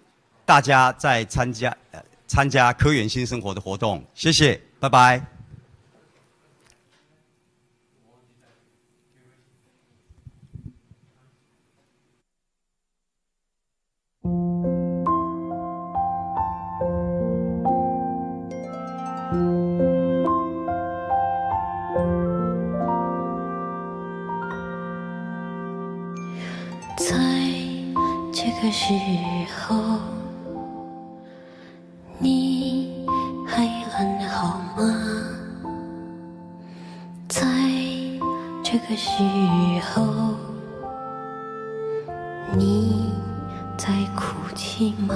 A: 大家再参加科研新生活的活动。谢谢，拜拜。
D: 这个时候，你还安好吗？在这个时候，你在哭泣吗？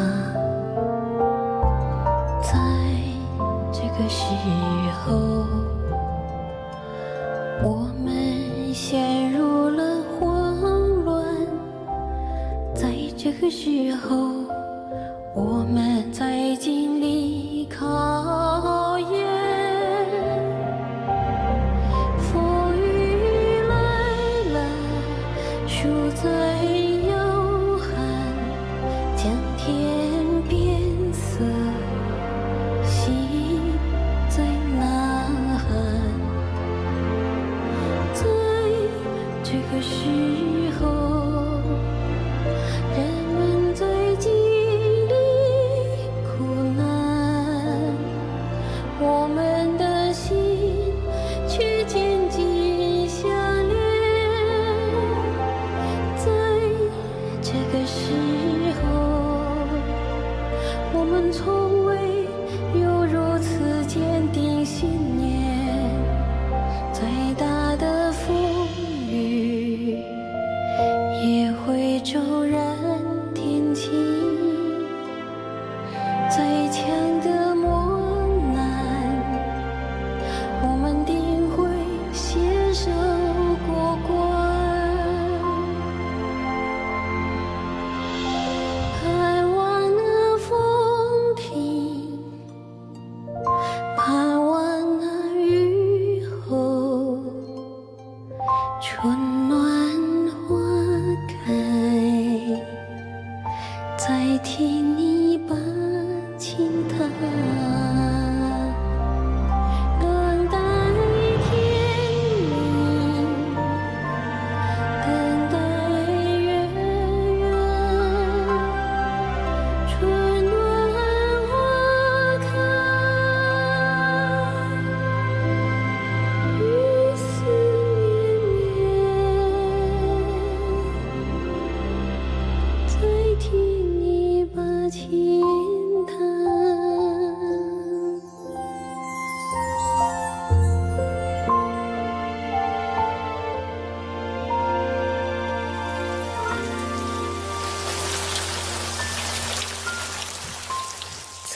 D: 在这个时候，我们陷入了慌乱。这个时候，我们在经历考验，风雨来了，树在摇撼，将天变色，心在呐喊，在这个时候。在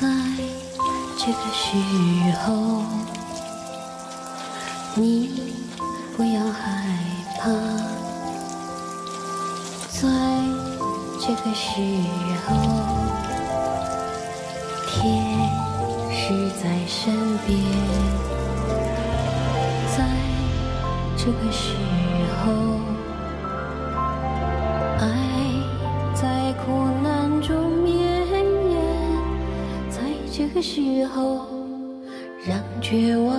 D: 在这个时候，你不要害怕，在这个时候，天使在身边，在这个时候，爱在苦难中绵延，在这个时候，让绝望